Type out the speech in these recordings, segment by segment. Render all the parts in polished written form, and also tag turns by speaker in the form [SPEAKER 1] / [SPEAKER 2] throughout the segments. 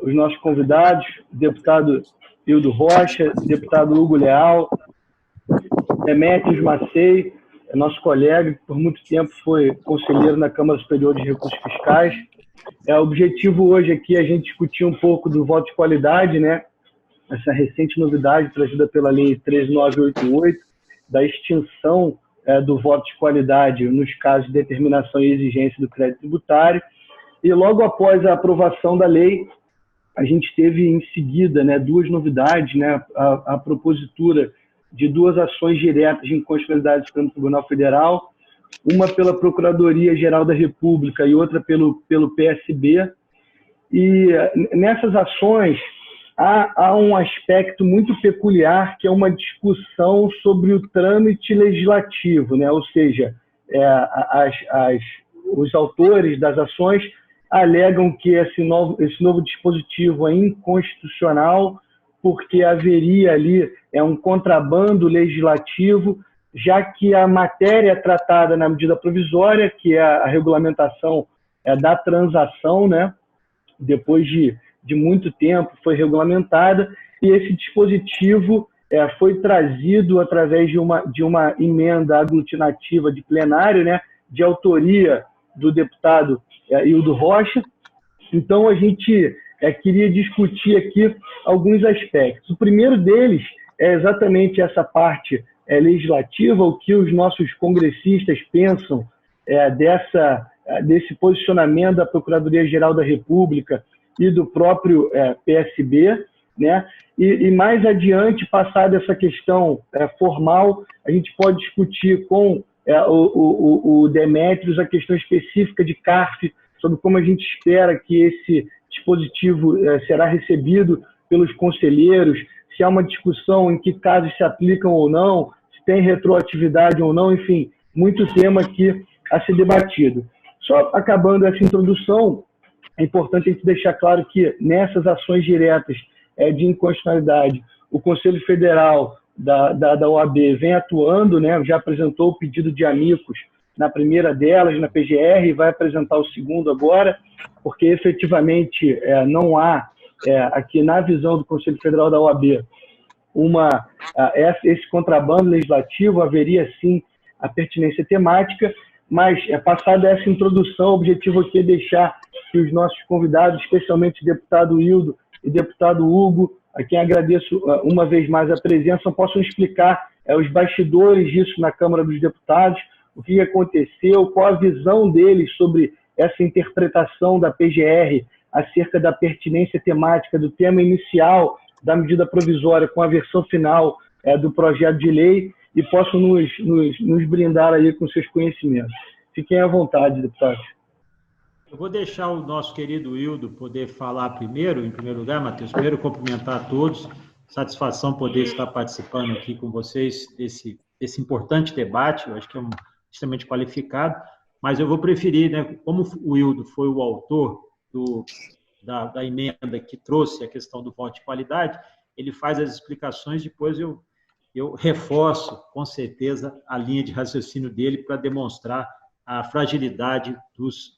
[SPEAKER 1] os nossos convidados, deputado Hildo Rocha, deputado Hugo Leal, Demetrios Macei, nosso colega, que por muito tempo foi conselheiro na Câmara Superior de Recursos Fiscais. O objetivo hoje aqui é a gente discutir um pouco do voto de qualidade, né? Essa recente novidade trazida pela Lei 13988, da extinção do voto de qualidade nos casos de determinação e exigência do crédito tributário. E logo após a aprovação da lei, a gente teve em seguida, né, duas novidades, né? A propositura de duas ações diretas de inconstitucionalidade pelo Tribunal Federal, uma pela Procuradoria-Geral da República e outra pelo PSB. E nessas ações há um aspecto muito peculiar, que é uma discussão sobre o trâmite legislativo, né? Ou seja, os autores das ações alegam que esse novo dispositivo é inconstitucional, porque haveria ali um contrabando legislativo, já que a matéria tratada na medida provisória, que é a regulamentação da transação, né, depois de muito tempo foi regulamentada, e esse dispositivo foi trazido através de uma emenda aglutinativa de plenário, né, de autoria do deputado Hildo Rocha. Então, a gente queria discutir aqui alguns aspectos. O primeiro deles é exatamente essa parte legislativa, o que os nossos congressistas pensam desse posicionamento da Procuradoria-Geral da República e do próprio PSB, né? E mais adiante, passada essa questão formal, a gente pode discutir com o Demetrios a questão específica de CARF, sobre como a gente espera que esse dispositivo será recebido pelos conselheiros, se há uma discussão em que casos se aplicam ou não, se tem retroatividade ou não, enfim, muito tema aqui a ser debatido. Só acabando essa introdução, é importante a gente deixar claro que nessas ações diretas de inconstitucionalidade, o Conselho Federal da OAB vem atuando, né, já apresentou o pedido de amicus na primeira delas, na PGR, e vai apresentar o segundo agora, porque efetivamente não há, aqui na visão do Conselho Federal da OAB, esse contrabando legislativo, haveria sim a pertinência temática, mas passada essa introdução, o objetivo aqui é deixar que os nossos convidados, especialmente o deputado Hildo e o deputado Hugo, a quem agradeço uma vez mais a presença, possam explicar os bastidores disso na Câmara dos Deputados, o que aconteceu, qual a visão deles sobre essa interpretação da PGR acerca da pertinência temática do tema inicial da medida provisória com a versão final do projeto de lei, e possam nos brindar aí com seus conhecimentos. Fiquem à vontade, deputados.
[SPEAKER 2] Eu vou deixar o nosso querido Hildo poder falar primeiro, em primeiro lugar, Matheus. Primeiro, cumprimentar a todos. Satisfação poder estar participando aqui com vocês desse importante debate. Eu acho que é extremamente qualificado, mas eu vou preferir, né, como o Hildo foi o autor da emenda que trouxe a questão do voto de qualidade, ele faz as explicações, depois eu reforço, com certeza, a linha de raciocínio dele para demonstrar a fragilidade dos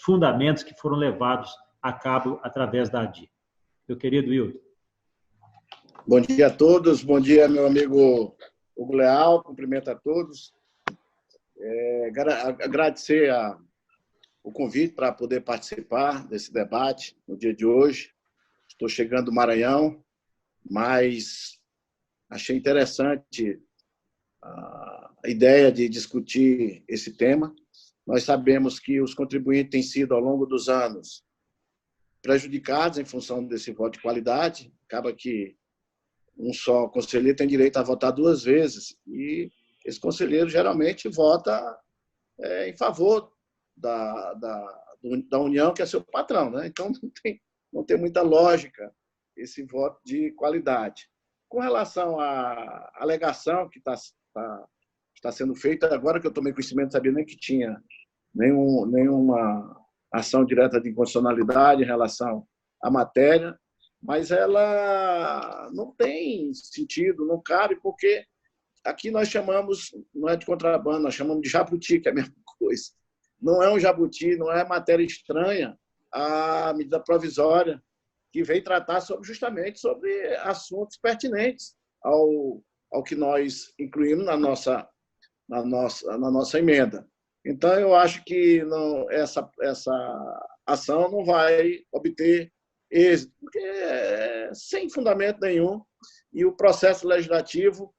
[SPEAKER 2] fundamentos que foram levados a cabo através da ADI. Meu querido Hildo.
[SPEAKER 3] Bom dia a todos, bom dia, meu amigo Hugo Leal, cumprimento a todos. Agradecer o convite para poder participar desse debate no dia de hoje. Estou chegando do Maranhão, mas achei interessante a ideia de discutir esse tema. Nós sabemos que os contribuintes têm sido, ao longo dos anos, prejudicados em função desse voto de qualidade. Acaba que um só conselheiro tem direito a votar duas vezes, e esse conselheiro geralmente vota em favor da União, que é seu patrão, né? Então, não tem muita lógica esse voto de qualidade. Com relação à alegação que está sendo feita, agora que eu tomei conhecimento, não sabia nem que tinha nenhuma ação direta de inconstitucionalidade em relação à matéria, mas ela não tem sentido, não cabe, porque aqui nós chamamos, não é de contrabando, nós chamamos de jabuti, que é a mesma coisa. Não é um jabuti, não é matéria estranha a medida provisória que vem tratar justamente sobre assuntos pertinentes ao que nós incluímos na nossa emenda. Então, eu acho que essa ação não vai obter êxito, porque é sem fundamento nenhum, e o processo legislativo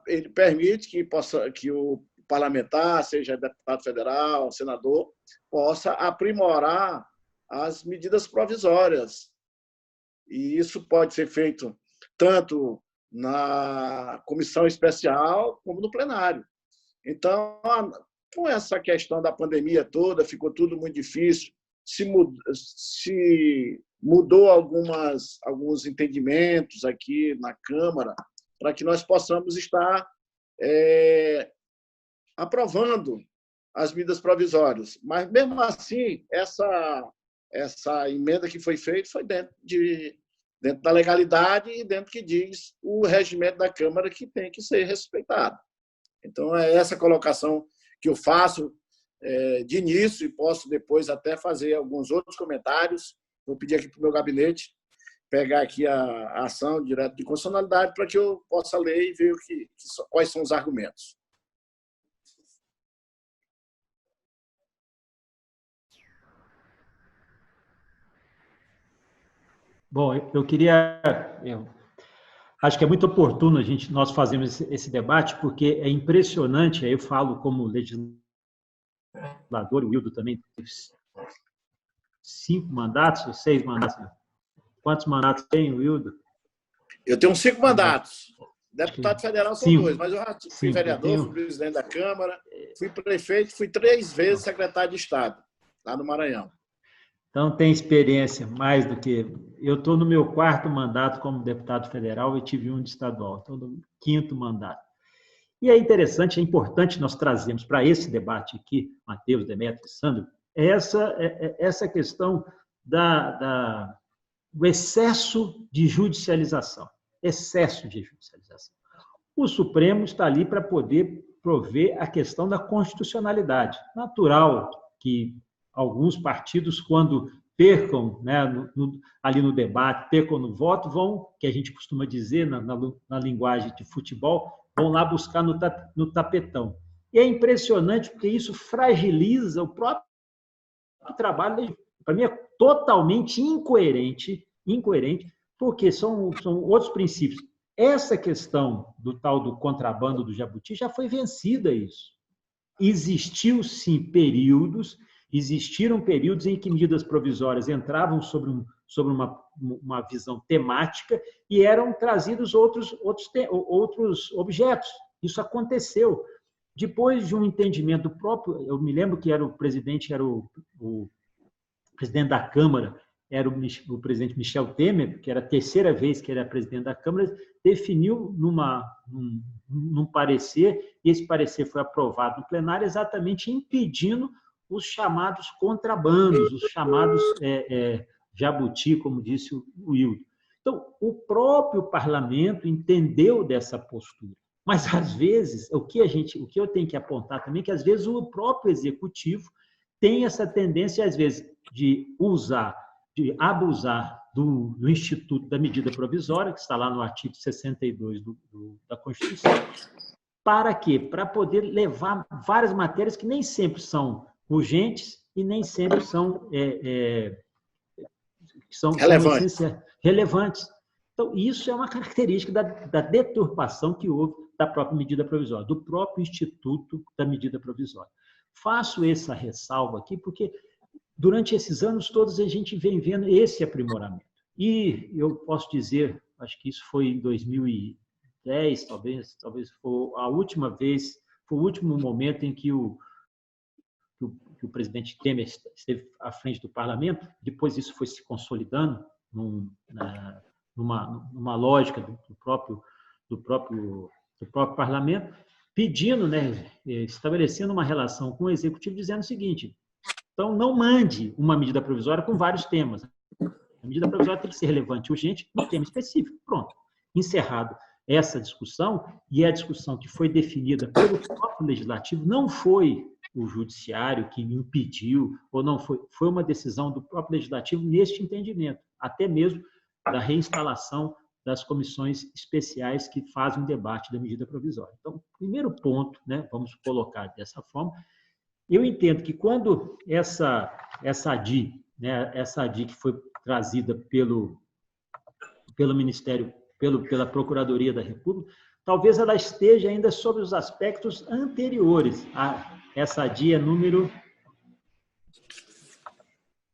[SPEAKER 3] ele permite que o parlamentar, seja deputado federal, senador, possa aprimorar as medidas provisórias. E isso pode ser feito tanto na comissão especial como no plenário. Então, com essa questão da pandemia toda, ficou tudo muito difícil, se mudou alguns entendimentos aqui na Câmara para que nós possamos estar aprovando as medidas provisórias. Mas, mesmo assim, essa emenda que foi feita foi dentro da legalidade e dentro do que diz o regimento da Câmara, que tem que ser respeitado. Então, é essa colocação que eu faço de início, e posso depois até fazer alguns outros comentários. Vou pedir aqui para o meu gabinete pegar aqui a ação direto de constitucionalidade para que eu possa ler e ver quais são os argumentos.
[SPEAKER 2] Bom, eu acho que é muito oportuno nós fazermos esse debate, porque é impressionante, aí eu falo como legislador, o Wildo também teve 5 mandatos ou 6 mandatos. Quantos mandatos tem o Wildo?
[SPEAKER 3] Eu tenho 5 mandatos. Deputado federal são 2, mas eu já fui vereador, fui presidente da Câmara, fui prefeito, fui 3 vezes secretário de Estado, lá no Maranhão.
[SPEAKER 2] Então, tem experiência mais do que... Eu estou no meu 4º mandato como deputado federal e tive 1 de estadual. Estou no 5º mandato. E é interessante, é importante nós trazermos para esse debate aqui, Matheus, Demetrio e Sandro, essa questão do excesso de judicialização. Excesso de judicialização. O Supremo está ali para poder prover a questão da constitucionalidade. Natural que alguns partidos, quando percam, né, ali no debate, percam no voto, vão, que a gente costuma dizer na linguagem de futebol, vão lá buscar no tapetão. E é impressionante porque isso fragiliza o próprio trabalho. Para mim é totalmente incoerente, porque são outros princípios. Essa questão do tal do contrabando do jabuti já foi vencida isso. Existiu, sim, existiram períodos em que medidas provisórias entravam sobre uma visão temática e eram trazidos outros objetos. Isso aconteceu. Depois de um entendimento próprio, eu me lembro que o presidente da Câmara, era o presidente Michel Temer, que era a 3ª vez que ele era presidente da Câmara, definiu num parecer, e esse parecer foi aprovado no plenário, exatamente impedindo os chamados contrabandos, os chamados jabuti, como disse o Wildo. Então, o próprio parlamento entendeu dessa postura. Mas, às vezes, o que eu tenho que apontar também é que, às vezes, o próprio executivo tem essa tendência, às vezes, de abusar do Instituto da Medida Provisória, que está lá no artigo 62 da Constituição. Para quê? Para poder levar várias matérias que nem sempre são urgentes e nem sempre são relevantes. Então, isso é uma característica da deturpação que houve da própria medida provisória, do próprio Instituto da Medida Provisória. Faço essa ressalva aqui porque, durante esses anos todos, a gente vem vendo esse aprimoramento. E eu posso dizer, acho que isso foi em 2010, talvez foi a última vez, foi o último momento em que o presidente Temer esteve à frente do parlamento. Depois isso foi se consolidando numa lógica do próprio parlamento, pedindo, né, estabelecendo uma relação com o executivo, dizendo o seguinte: então, não mande uma medida provisória com vários temas. A medida provisória tem que ser relevante e urgente no tema específico. Pronto. Encerrado essa discussão, e a discussão que foi definida pelo próprio legislativo não foi o judiciário que me impediu, ou não foi uma decisão do próprio legislativo neste entendimento, até mesmo da reinstalação das comissões especiais que fazem o debate da medida provisória. Então, primeiro ponto, né, vamos colocar dessa forma, eu entendo que quando essa ADI, né, essa ADI que foi trazida pelo Ministério, pela Procuradoria da República, talvez ela esteja ainda sobre os aspectos anteriores. Essa ADI é número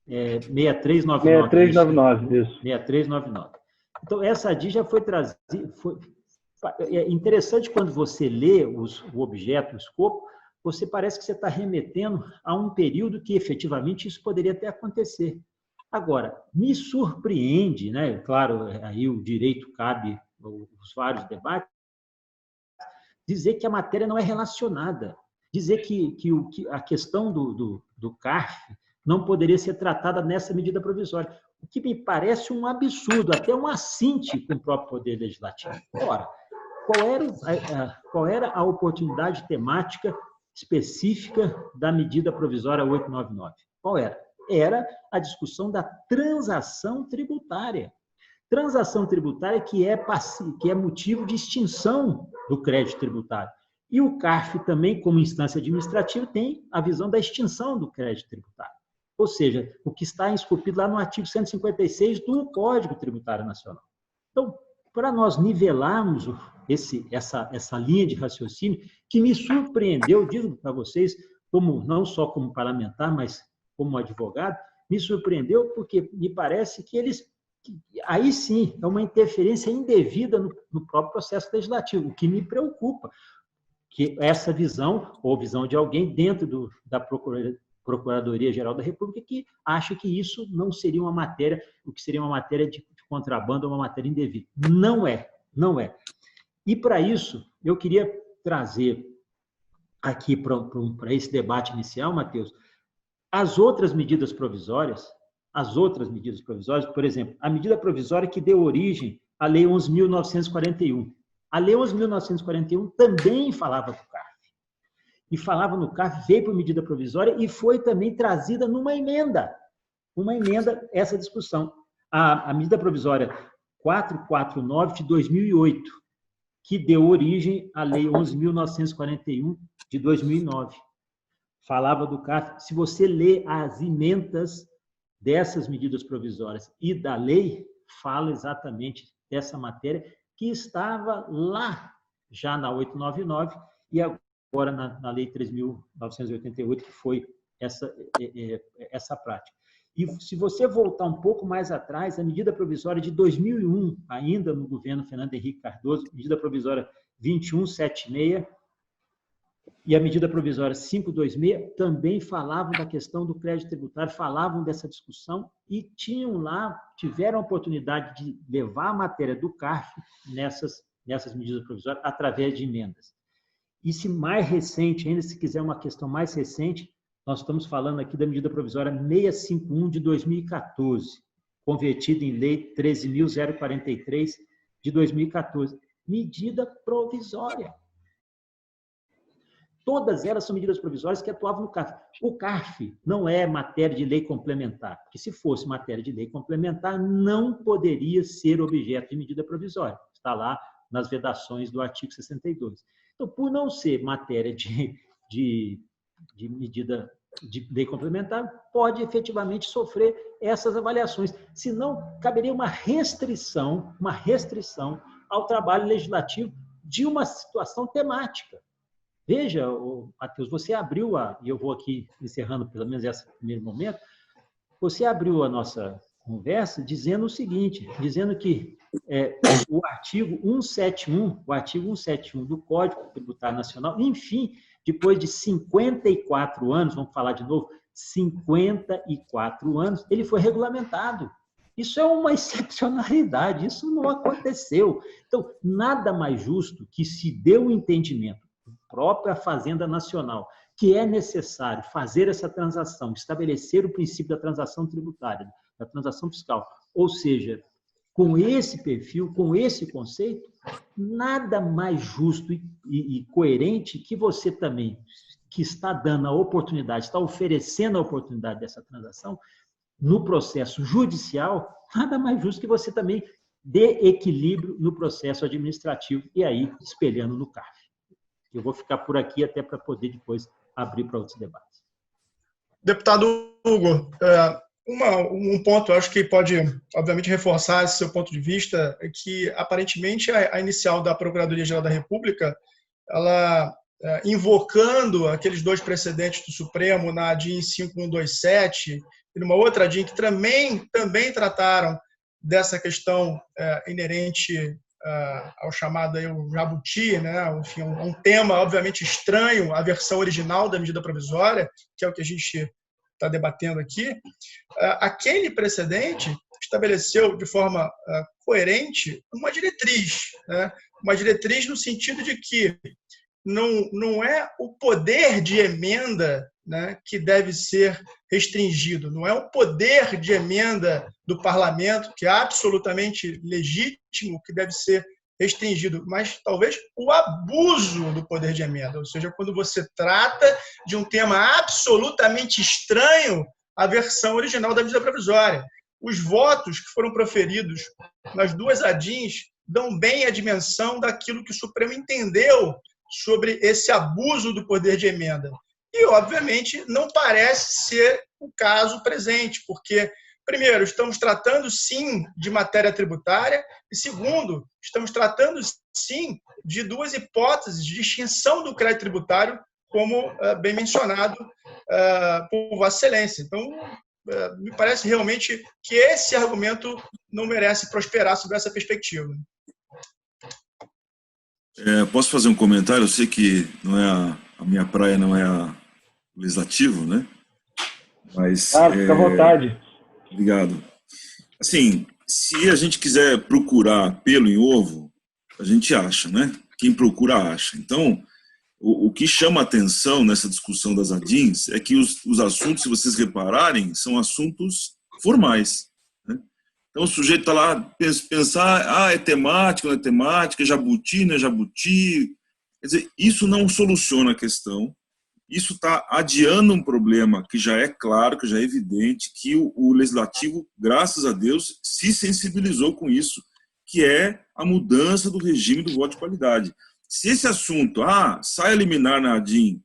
[SPEAKER 2] 6399.
[SPEAKER 1] 6399, isso.
[SPEAKER 2] 6399. Então, essa ADI já foi trazida. É interessante quando você lê o objeto, o escopo, você parece que você está remetendo a um período que efetivamente isso poderia até acontecer. Agora, me surpreende, né? Claro, aí o direito cabe os vários debates, dizer que a matéria não é relacionada, dizer que a questão do CARF não poderia ser tratada nessa medida provisória, o que me parece um absurdo, até um assinte com o próprio Poder Legislativo. Ora, qual era a oportunidade temática específica da medida provisória 899? Qual era? Era a discussão da transação tributária. Transação tributária que é motivo de extinção do crédito tributário. E o CARF também, como instância administrativa, tem a visão da extinção do crédito tributário. Ou seja, o que está esculpido lá no artigo 156 do Código Tributário Nacional. Então, para nós nivelarmos essa linha de raciocínio, que me surpreendeu, digo para vocês, não só como parlamentar, mas como advogado, me surpreendeu porque me parece que aí sim, é uma interferência indevida no próprio processo legislativo, o que me preocupa, que essa visão, ou visão de alguém dentro da Procuradoria-Geral da República, que acha que isso não seria uma matéria, o que seria uma matéria de contrabando, uma matéria indevida. Não é. E para isso, eu queria trazer aqui para esse debate inicial, Matheus, as outras medidas provisórias, por exemplo, a medida provisória que deu origem à Lei 11.941. A Lei 11.941 também falava do CARF. E falava no CARF, veio por medida provisória e foi também trazida numa emenda. Essa discussão. A medida provisória 449 de 2008, que deu origem à Lei 11.941 de 2009. Falava do CARF. Se você lê as emendas dessas medidas provisórias e da lei, fala exatamente dessa matéria que estava lá já na 899 e agora na Lei 3.988, que foi essa prática. E se você voltar um pouco mais atrás, a medida provisória de 2001, ainda no governo Fernando Henrique Cardoso, medida provisória 2176, e a medida provisória 526 também falavam da questão do crédito tributário, falavam dessa discussão e tiveram a oportunidade de levar a matéria do CARF nessas medidas provisórias através de emendas. E se mais recente, ainda se quiser uma questão mais recente, nós estamos falando aqui da medida provisória 651 de 2014, convertida em lei 13.043 de 2014. Medida provisória. Todas elas são medidas provisórias que atuavam no CARF. O CARF não é matéria de lei complementar, porque se fosse matéria de lei complementar, não poderia ser objeto de medida provisória. Está lá nas vedações do artigo 62. Então, por não ser matéria de medida de lei complementar, pode efetivamente sofrer essas avaliações. Senão, caberia uma restrição ao trabalho legislativo de uma situação temática. Veja, Matheus, você abriu e eu vou aqui encerrando pelo menos esse primeiro momento, você abriu a nossa conversa dizendo o seguinte, dizendo que o artigo 171 do Código Tributário Nacional, enfim, depois de 54 anos, vamos falar de novo, 54 anos, ele foi regulamentado. Isso é uma excepcionalidade, isso não aconteceu. Então, nada mais justo que se dê um entendimento própria Fazenda Nacional, que é necessário fazer essa transação, estabelecer o princípio da transação tributária, da transação fiscal, ou seja, com esse perfil, com esse conceito, nada mais justo e coerente que você também, que está dando a oportunidade, está oferecendo a oportunidade dessa transação, no processo judicial, nada mais justo que você também dê equilíbrio no processo administrativo e aí espelhando no CARF. Eu vou ficar por aqui até para poder depois abrir para outros debates.
[SPEAKER 4] Deputado Hugo, um ponto, eu acho que pode, obviamente, reforçar esse seu ponto de vista, é que, aparentemente, a inicial da Procuradoria-Geral da República, ela, invocando aqueles 2 precedentes do Supremo na ADIM 5127 e numa outra ADIM que também trataram dessa questão inerente ao chamado aí, o jabuti, né? Enfim, um tema, obviamente, estranho à versão original da medida provisória, que é o que a gente está debatendo aqui. Aquele precedente estabeleceu de forma coerente uma diretriz, né? Uma diretriz no sentido de que não é o poder de emenda, né, que deve ser restringido, não é o poder de emenda do parlamento, que é absolutamente legítimo, que deve ser restringido, mas talvez o abuso do poder de emenda, ou seja, quando você trata de um tema absolutamente estranho à versão original da medida provisória. Os votos que foram proferidos nas 2 ADIMs dão bem a dimensão daquilo que o Supremo entendeu sobre esse abuso do poder de emenda. E, obviamente, não parece ser o caso presente, porque, primeiro, estamos tratando, sim, de matéria tributária, e, segundo, estamos tratando, sim, de 2 hipóteses de extinção do crédito tributário, como bem mencionado por Vossa Excelência. Então, me parece realmente que esse argumento não merece prosperar sob essa perspectiva.
[SPEAKER 5] Posso fazer um comentário? Eu sei que não é a minha praia não é o legislativo, né? Mas
[SPEAKER 1] fica à vontade.
[SPEAKER 5] Obrigado. Assim, se a gente quiser procurar pelo em ovo, a gente acha, né? Quem procura acha. Então, o que chama atenção nessa discussão das ADIMs é que os assuntos, se vocês repararem, são assuntos formais. Então, o sujeito está lá pensar, é temático, não é temática, é jabuti, não é jabuti. Quer dizer, isso não soluciona a questão. Isso está adiando um problema que já é claro, que já é evidente, que o Legislativo, graças a Deus, se sensibilizou com isso, que é a mudança do regime do voto de qualidade. Se esse assunto, sai a liminar na ADIM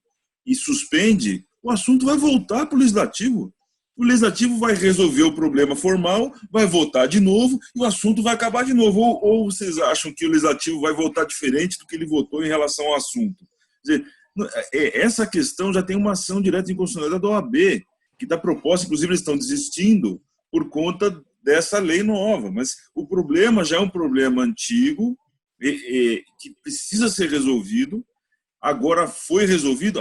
[SPEAKER 5] e suspende, o assunto vai voltar para o Legislativo. O Legislativo vai resolver o problema formal, vai votar de novo e o assunto vai acabar de novo. Ou vocês acham que o Legislativo vai votar diferente do que ele votou em relação ao assunto? Quer dizer, essa questão já tem uma ação direta de inconstitucionalidade da OAB, que está proposta, inclusive eles estão desistindo por conta dessa lei nova. Mas o problema já é um problema antigo, que precisa ser resolvido. Agora foi resolvido?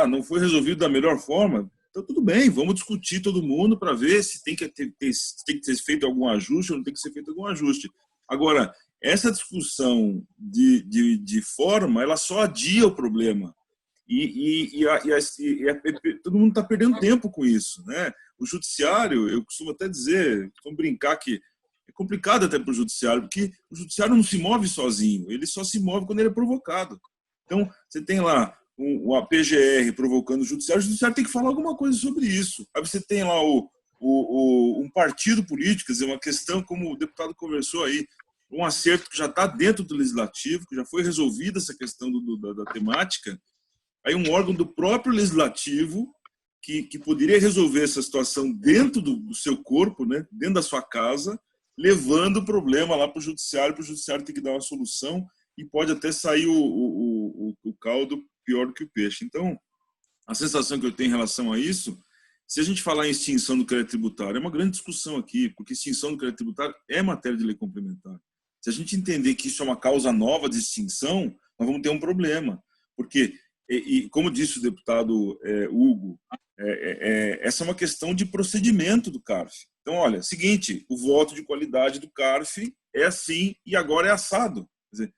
[SPEAKER 5] Não foi resolvido da melhor forma. Então, tudo bem, vamos discutir todo mundo para ver se tem que ser feito algum ajuste ou não tem que ser feito algum ajuste. Agora, essa discussão de forma, ela só adia o problema. Todo mundo está perdendo tempo com isso, né? O judiciário, eu costumo até dizer, costumo brincar que é complicado até para o judiciário, porque o judiciário não se move sozinho, ele só se move quando ele é provocado. Então, você tem lá a PGR provocando o judiciário tem que falar alguma coisa sobre isso. Aí você tem lá um partido político, quer dizer, uma questão, como o deputado conversou aí, um acerto que já está dentro do legislativo, que já foi resolvida essa questão da temática, aí um órgão do próprio legislativo que poderia resolver essa situação dentro do seu corpo, né, dentro da sua casa, levando o problema lá para o judiciário ter que dar uma solução e pode até sair o caldo pior do que o peixe. Então, a sensação que eu tenho em relação a isso, se a gente falar em extinção do crédito tributário, é uma grande discussão aqui, porque extinção do crédito tributário é matéria de lei complementar. Se a gente entender que isso é uma causa nova de extinção, nós vamos ter um problema. Porque, como disse o deputado Hugo, essa é uma questão de procedimento do CARF. Então, olha, seguinte, o voto de qualidade do CARF é assim e agora é assado. Quer dizer,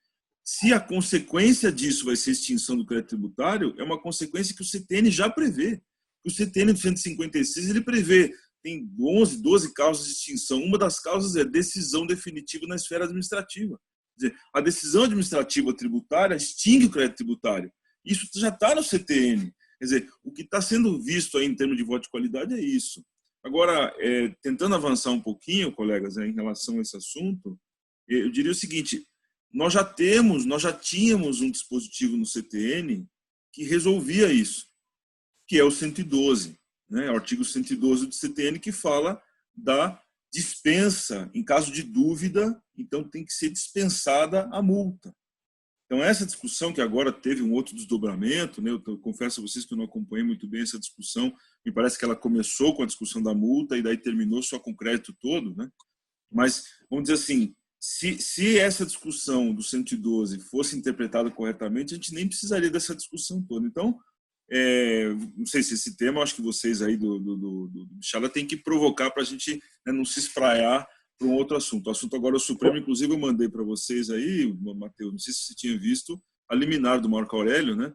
[SPEAKER 5] se a consequência disso vai ser extinção do crédito tributário, é uma consequência que o CTN já prevê. O CTN do 156, ele prevê, tem 11, 12 causas de extinção. Uma das causas é decisão definitiva na esfera administrativa. Quer dizer, a decisão administrativa tributária extingue o crédito tributário. Isso já está no CTN. Quer dizer, o que está sendo visto aí em termos de voto de qualidade é isso. Agora, tentando avançar um pouquinho, colegas, em relação a esse assunto, eu diria o seguinte, nós já tínhamos um dispositivo no CTN que resolvia isso, que é o 112, né? O artigo 112 do CTN, que fala da dispensa, em caso de dúvida, então tem que ser dispensada a multa. Então, essa discussão que agora teve um outro desdobramento, né? Eu confesso a vocês que eu não acompanhei muito bem essa discussão, me parece que ela começou com a discussão da multa e daí terminou só com o crédito todo, né? Mas, vamos dizer assim, se essa discussão do 112 fosse interpretada corretamente, a gente nem precisaria dessa discussão toda. Então, não sei se esse tema, acho que vocês aí do Bichala têm que provocar para a gente, né, não se espraiar para um outro assunto. O assunto agora é o Supremo, inclusive eu mandei para vocês aí, Matheus, não sei se você tinha visto, a liminar do Marco Aurélio, né,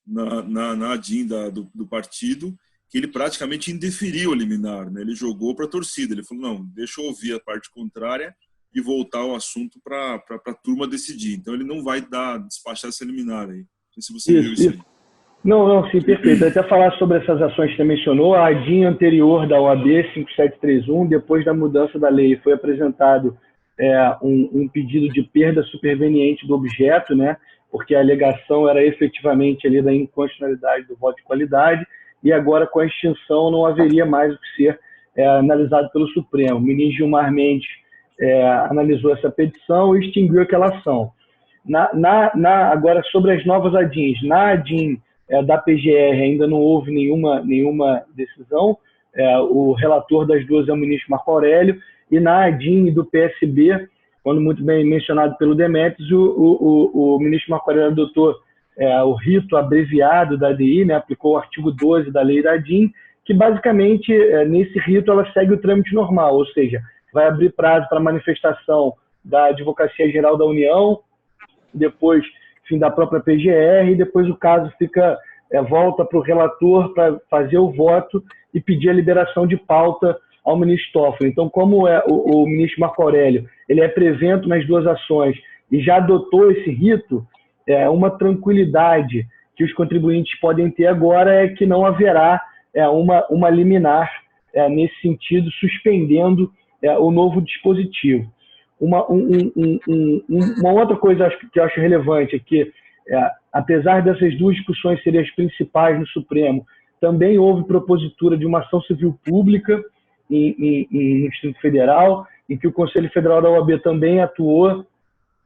[SPEAKER 5] na ADIM do partido, que ele praticamente indeferiu a liminar, né, ele jogou para a torcida, ele falou, não, deixa eu ouvir a parte contrária e voltar ao assunto para a turma decidir. Então ele não vai despachar essa liminar aí. Não sei se você viu isso aí.
[SPEAKER 1] Não, sim, perfeito. Até falar sobre essas ações que você mencionou, a ADIM anterior da OAB 5731, depois da mudança da lei, foi apresentado um pedido de perda superveniente do objeto, né? Porque a alegação era efetivamente ali da inconstitucionalidade do voto de qualidade, e agora com a extinção não haveria mais o que ser analisado pelo Supremo. O ministro Gilmar Mendes analisou essa petição e extinguiu aquela ação. Agora, sobre as novas ADIMs, na ADIM da PGR ainda não houve nenhuma decisão, o relator das duas é o ministro Marco Aurélio, e na ADIM do PSB, quando muito bem mencionado pelo Demetrios, o ministro Marco Aurélio adotou o rito abreviado da ADI, né, aplicou o artigo 12 da lei da ADIM, que basicamente, nesse rito, ela segue o trâmite normal, ou seja, vai abrir prazo para manifestação da Advocacia Geral da União, depois da própria PGR, e depois o caso volta para o relator para fazer o voto e pedir a liberação de pauta ao ministro Toffoli. Então, como o ministro Marco Aurélio ele é prevento nas duas ações e já adotou esse rito, uma tranquilidade que os contribuintes podem ter agora é que não haverá uma liminar nesse sentido, suspendendo o novo dispositivo. Uma outra coisa que eu acho relevante é que, apesar dessas duas discussões serem as principais no Supremo, também houve propositura de uma ação civil pública no Distrito Federal, em que o Conselho Federal da OAB também atuou,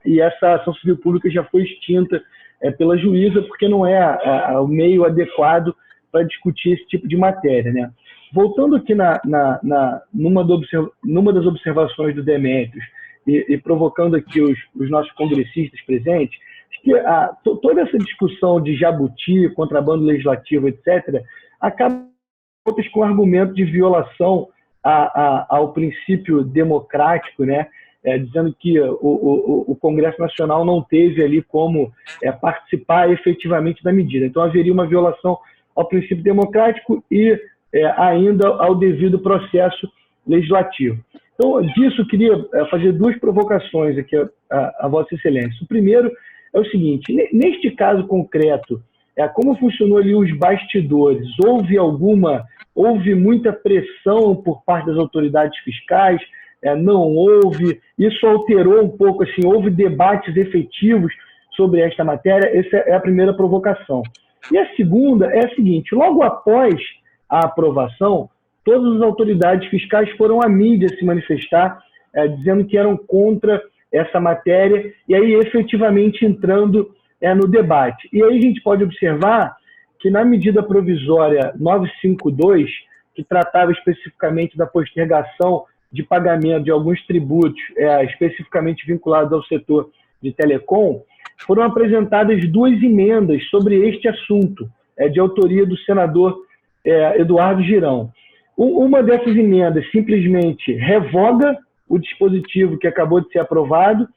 [SPEAKER 1] e essa ação civil pública já foi extinta pela juíza, porque não é o meio adequado para discutir esse tipo de matéria, né? Voltando aqui numa das observações do Demetrios, e provocando aqui os nossos congressistas presentes, que toda essa discussão de jabuti, contrabando legislativo, etc., acaba com argumento de violação ao princípio democrático, né? Dizendo que o Congresso Nacional não teve ali como participar efetivamente da medida. Então, haveria uma violação ao princípio democrático e ainda ao devido processo legislativo. Então, disso, eu queria fazer duas provocações aqui a Vossa Excelência. O primeiro é o seguinte, neste caso concreto, como funcionou ali os bastidores? Houve muita pressão por parte das autoridades fiscais? Não houve? Isso alterou um pouco, assim, houve debates efetivos sobre esta matéria? Essa é a primeira provocação. E a segunda é a seguinte, logo após a aprovação, todas as autoridades fiscais foram à mídia se manifestar, dizendo que eram contra essa matéria, e aí efetivamente entrando no debate. E aí a gente pode observar que na medida provisória 952, que tratava especificamente da postergação de pagamento de alguns tributos, especificamente vinculados ao setor de telecom, foram apresentadas duas emendas sobre este assunto, de autoria do senador Eduardo Girão. Uma dessas emendas simplesmente revoga o dispositivo que acabou de ser aprovado,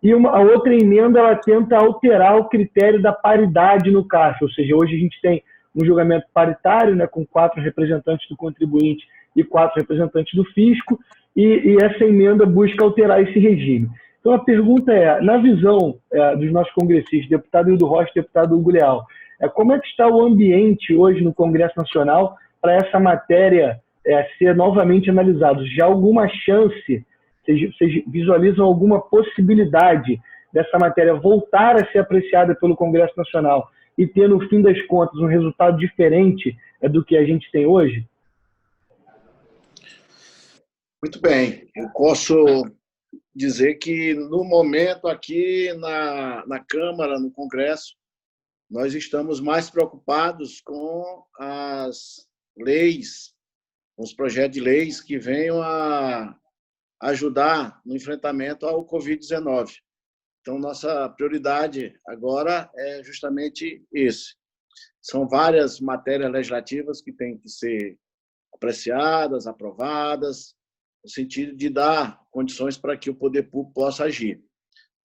[SPEAKER 1] e a outra emenda ela tenta alterar o critério da paridade no caixa, ou seja, hoje a gente tem um julgamento paritário, né, com 4 representantes do contribuinte e 4 representantes do fisco, e essa emenda busca alterar esse regime. Então a pergunta na visão dos nossos congressistas, deputado Hildo Rocha e deputado Hugo Leal, Como é que está o ambiente hoje no Congresso Nacional para essa matéria ser novamente analisada? Já há alguma chance, vocês visualizam alguma possibilidade dessa matéria voltar a ser apreciada pelo Congresso Nacional e ter, no fim das contas, um resultado diferente do que a gente tem hoje?
[SPEAKER 3] Muito bem. Eu posso dizer que, no momento, aqui na Câmara, no Congresso, nós estamos mais preocupados com as leis, com os projetos de leis que venham a ajudar no enfrentamento ao Covid-19. Então, nossa prioridade agora é justamente esse. São várias matérias legislativas que têm que ser apreciadas, aprovadas, no sentido de dar condições para que o poder público possa agir,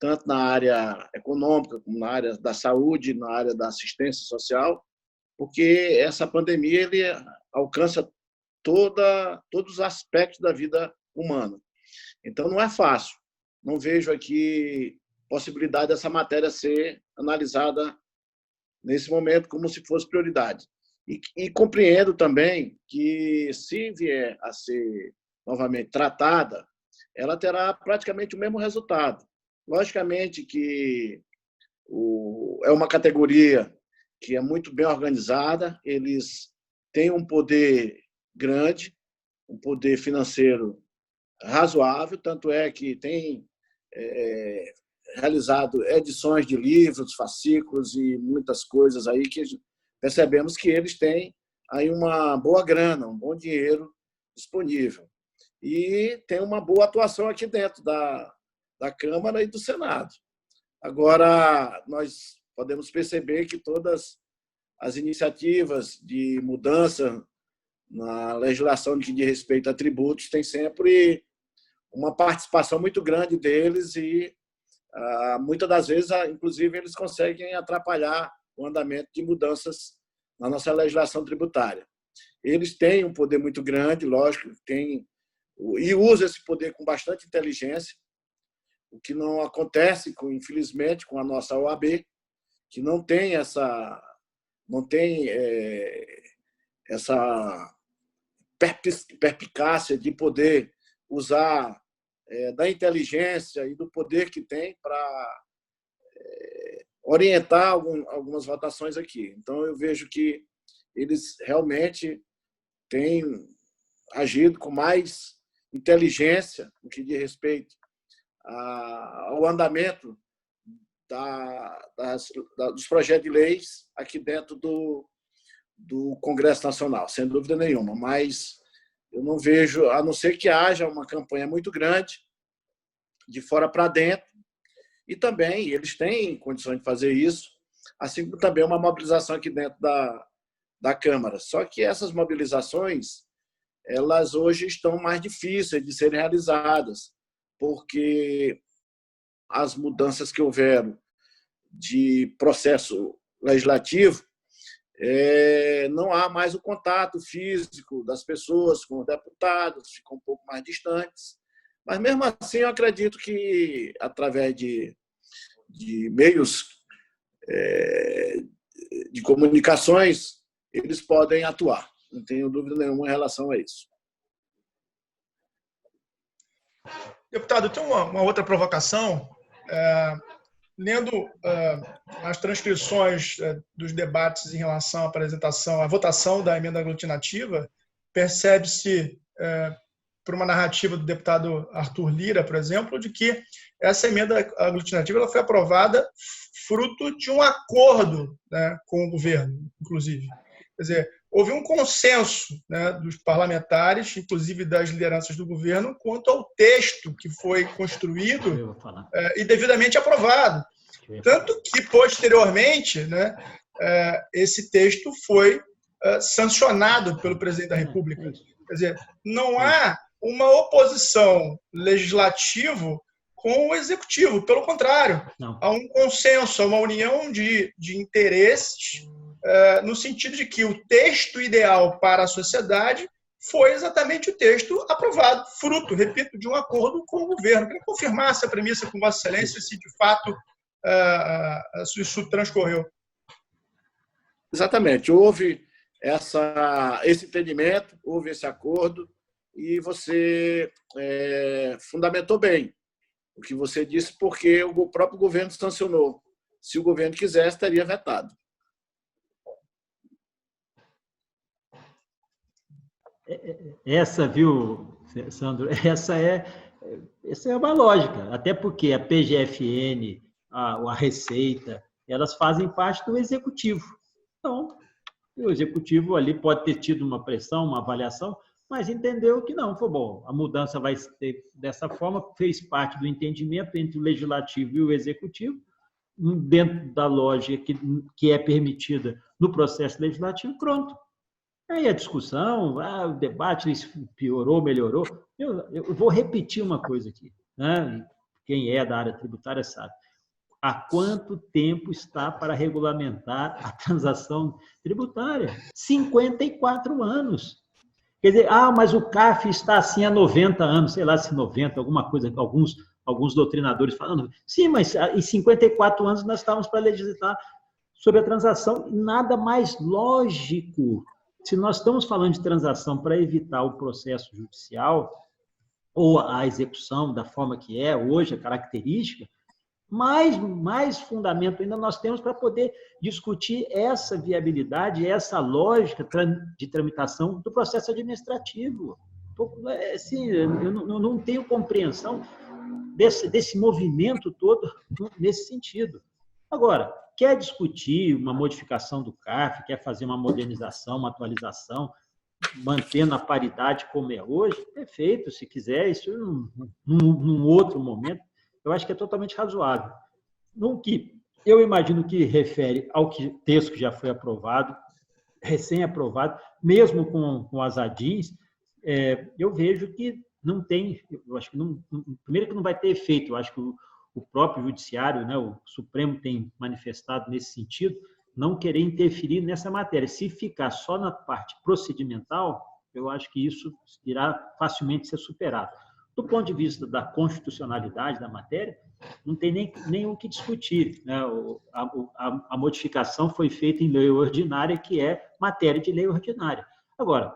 [SPEAKER 3] tanto na área econômica, como na área da saúde, na área da assistência social, porque essa pandemia ele alcança todos os aspectos da vida humana. Então, não é fácil. Não vejo aqui possibilidade dessa matéria ser analisada nesse momento como se fosse prioridade. E compreendo também que, se vier a ser novamente tratada, ela terá praticamente o mesmo resultado. Logicamente que é uma categoria que é muito bem organizada, eles têm um poder grande, um poder financeiro razoável, tanto é que tem realizado edições de livros, fascículos e muitas coisas aí que percebemos que eles têm aí uma boa grana, um bom dinheiro disponível. E tem uma boa atuação aqui dentro da Câmara e do Senado. Agora, nós podemos perceber que todas as iniciativas de mudança na legislação que diz respeito a tributos têm sempre uma participação muito grande deles e, muitas das vezes, inclusive, eles conseguem atrapalhar o andamento de mudanças na nossa legislação tributária. Eles têm um poder muito grande, lógico, e usam esse poder com bastante inteligência, o que não acontece, infelizmente, com a nossa OAB, que não tem essa perspicácia de poder usar da inteligência e do poder que tem para orientar algumas votações aqui. Então, eu vejo que eles realmente têm agido com mais inteligência no que diz respeito ao andamento dos projetos de leis aqui dentro do Congresso Nacional, sem dúvida nenhuma. Mas eu não vejo, a não ser que haja uma campanha muito grande, de fora para dentro, e também eles têm condições de fazer isso, assim como também uma mobilização aqui dentro da Câmara. Só que essas mobilizações, elas hoje estão mais difíceis de serem realizadas, porque as mudanças que houveram de processo legislativo, não há mais o contato físico das pessoas com os deputados, ficam um pouco mais distantes. Mas, mesmo assim, eu acredito que, através de meios de comunicações, eles podem atuar. Não tenho dúvida nenhuma em relação a isso.
[SPEAKER 4] Deputado, tem uma outra provocação. Lendo as transcrições dos debates em relação à apresentação, à votação da emenda aglutinativa, percebe-se, por uma narrativa do deputado Arthur Lira, por exemplo, de que essa emenda aglutinativa ela foi aprovada fruto de um acordo, né, com o governo, inclusive. Quer dizer, houve um consenso, né, dos parlamentares, inclusive das lideranças do governo, quanto ao texto que foi construído e devidamente aprovado. Tanto que, posteriormente, né, esse texto foi sancionado pelo presidente da República. Quer dizer, não há uma oposição legislativa com o executivo, pelo contrário, há um consenso, há uma união de interesses, no sentido de que o texto ideal para a sociedade foi exatamente o texto aprovado, fruto, repito, de um acordo com o governo. Queria confirmar essa premissa com Vossa Excelência, se de fato isso transcorreu.
[SPEAKER 3] Exatamente. Houve esse entendimento, houve esse acordo e você fundamentou bem o que você disse, porque o próprio governo sancionou. Se o governo quisesse, estaria vetado.
[SPEAKER 2] Essa, viu, Sandro, essa é uma lógica, até porque a PGFN, a Receita, elas fazem parte do Executivo. Então, o Executivo ali pode ter tido uma pressão, uma avaliação, mas entendeu que não, foi bom, a mudança vai ser dessa forma, fez parte do entendimento entre o Legislativo e o Executivo, dentro da lógica que é permitida no processo legislativo, pronto. Aí a discussão, o debate, isso piorou, melhorou. Eu vou repetir uma coisa aqui, né? Quem é da área tributária sabe. Há quanto tempo está para regulamentar a transação tributária? 54 anos. Quer dizer, mas o CARF está assim há 90 anos, sei lá se 90, alguma coisa, alguns doutrinadores falando. Sim, mas em 54 anos nós estávamos para legislar sobre a transação. Nada mais lógico. Se nós estamos falando de transação para evitar o processo judicial ou a execução da forma que é hoje, a característica, mais fundamento ainda nós temos para poder discutir essa viabilidade, essa lógica de tramitação do processo administrativo. Assim, eu não tenho compreensão desse movimento todo nesse sentido. Agora, quer discutir uma modificação do CARF, quer fazer uma modernização, uma atualização, mantendo a paridade como é hoje, perfeito, se quiser, isso num outro momento, eu acho que é totalmente razoável. No que eu imagino que refere ao texto que já foi aprovado, recém-aprovado, mesmo com as ADIs, eu vejo que não tem, eu acho que primeiro que não vai ter efeito, eu acho que o próprio judiciário, né, o Supremo tem manifestado nesse sentido, não querer interferir nessa matéria. Se ficar só na parte procedimental, eu acho que isso irá facilmente ser superado. Do ponto de vista da constitucionalidade da matéria, não tem nem o que discutir, né? A modificação foi feita em lei ordinária, que é matéria de lei ordinária. Agora,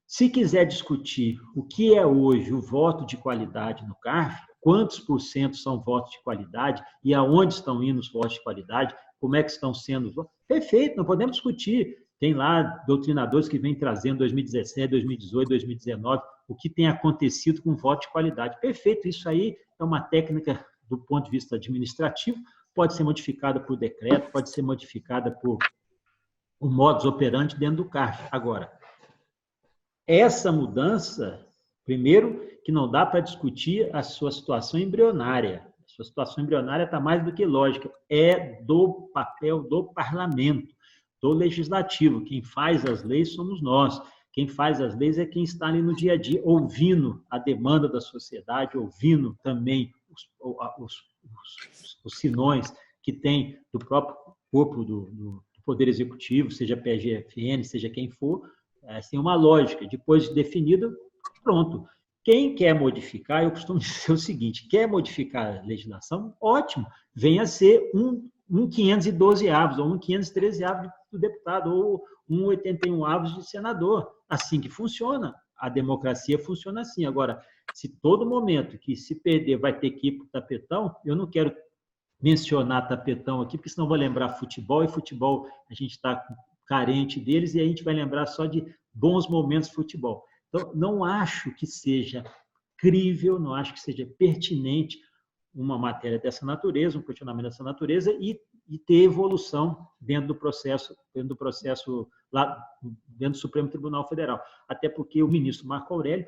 [SPEAKER 2] se quiser discutir o que é hoje o voto de qualidade no CARF, quantos % são votos de qualidade e aonde estão indo os votos de qualidade, como é que estão sendo os votos, perfeito, não podemos discutir. Tem lá doutrinadores que vêm trazendo 2017, 2018, 2019, o que tem acontecido com voto de qualidade. Perfeito, isso aí é uma técnica do ponto de vista administrativo, pode ser modificada por decreto, pode ser modificada por o modus operandi dentro do CARF. Agora, essa mudança, primeiro, que não dá para discutir a sua situação embrionária. A sua situação embrionária está mais do que lógica. É do papel do parlamento, do legislativo. Quem faz as leis somos nós. Quem faz as leis é quem está ali no dia a dia, ouvindo a demanda da sociedade, ouvindo também os sinões que tem do próprio corpo do Poder Executivo, seja PGFN, seja quem for, tem uma lógica. Depois de definido, pronto. Quem quer modificar, eu costumo dizer o seguinte, quer modificar a legislação, ótimo, venha ser um 512 avos, ou um 513 avos do deputado, ou um 81 avos de senador. Assim que funciona. A democracia funciona assim. Agora, se todo momento que se perder vai ter que ir para o tapetão, eu não quero mencionar tapetão aqui, porque senão vou lembrar futebol, e futebol a gente está carente deles, e a gente vai lembrar só de bons momentos de futebol. Então, não acho que seja crível, não acho que seja pertinente uma matéria dessa natureza, um questionamento dessa natureza, e ter evolução dentro do processo lá dentro do Supremo Tribunal Federal. Até porque o ministro Marco Aurélio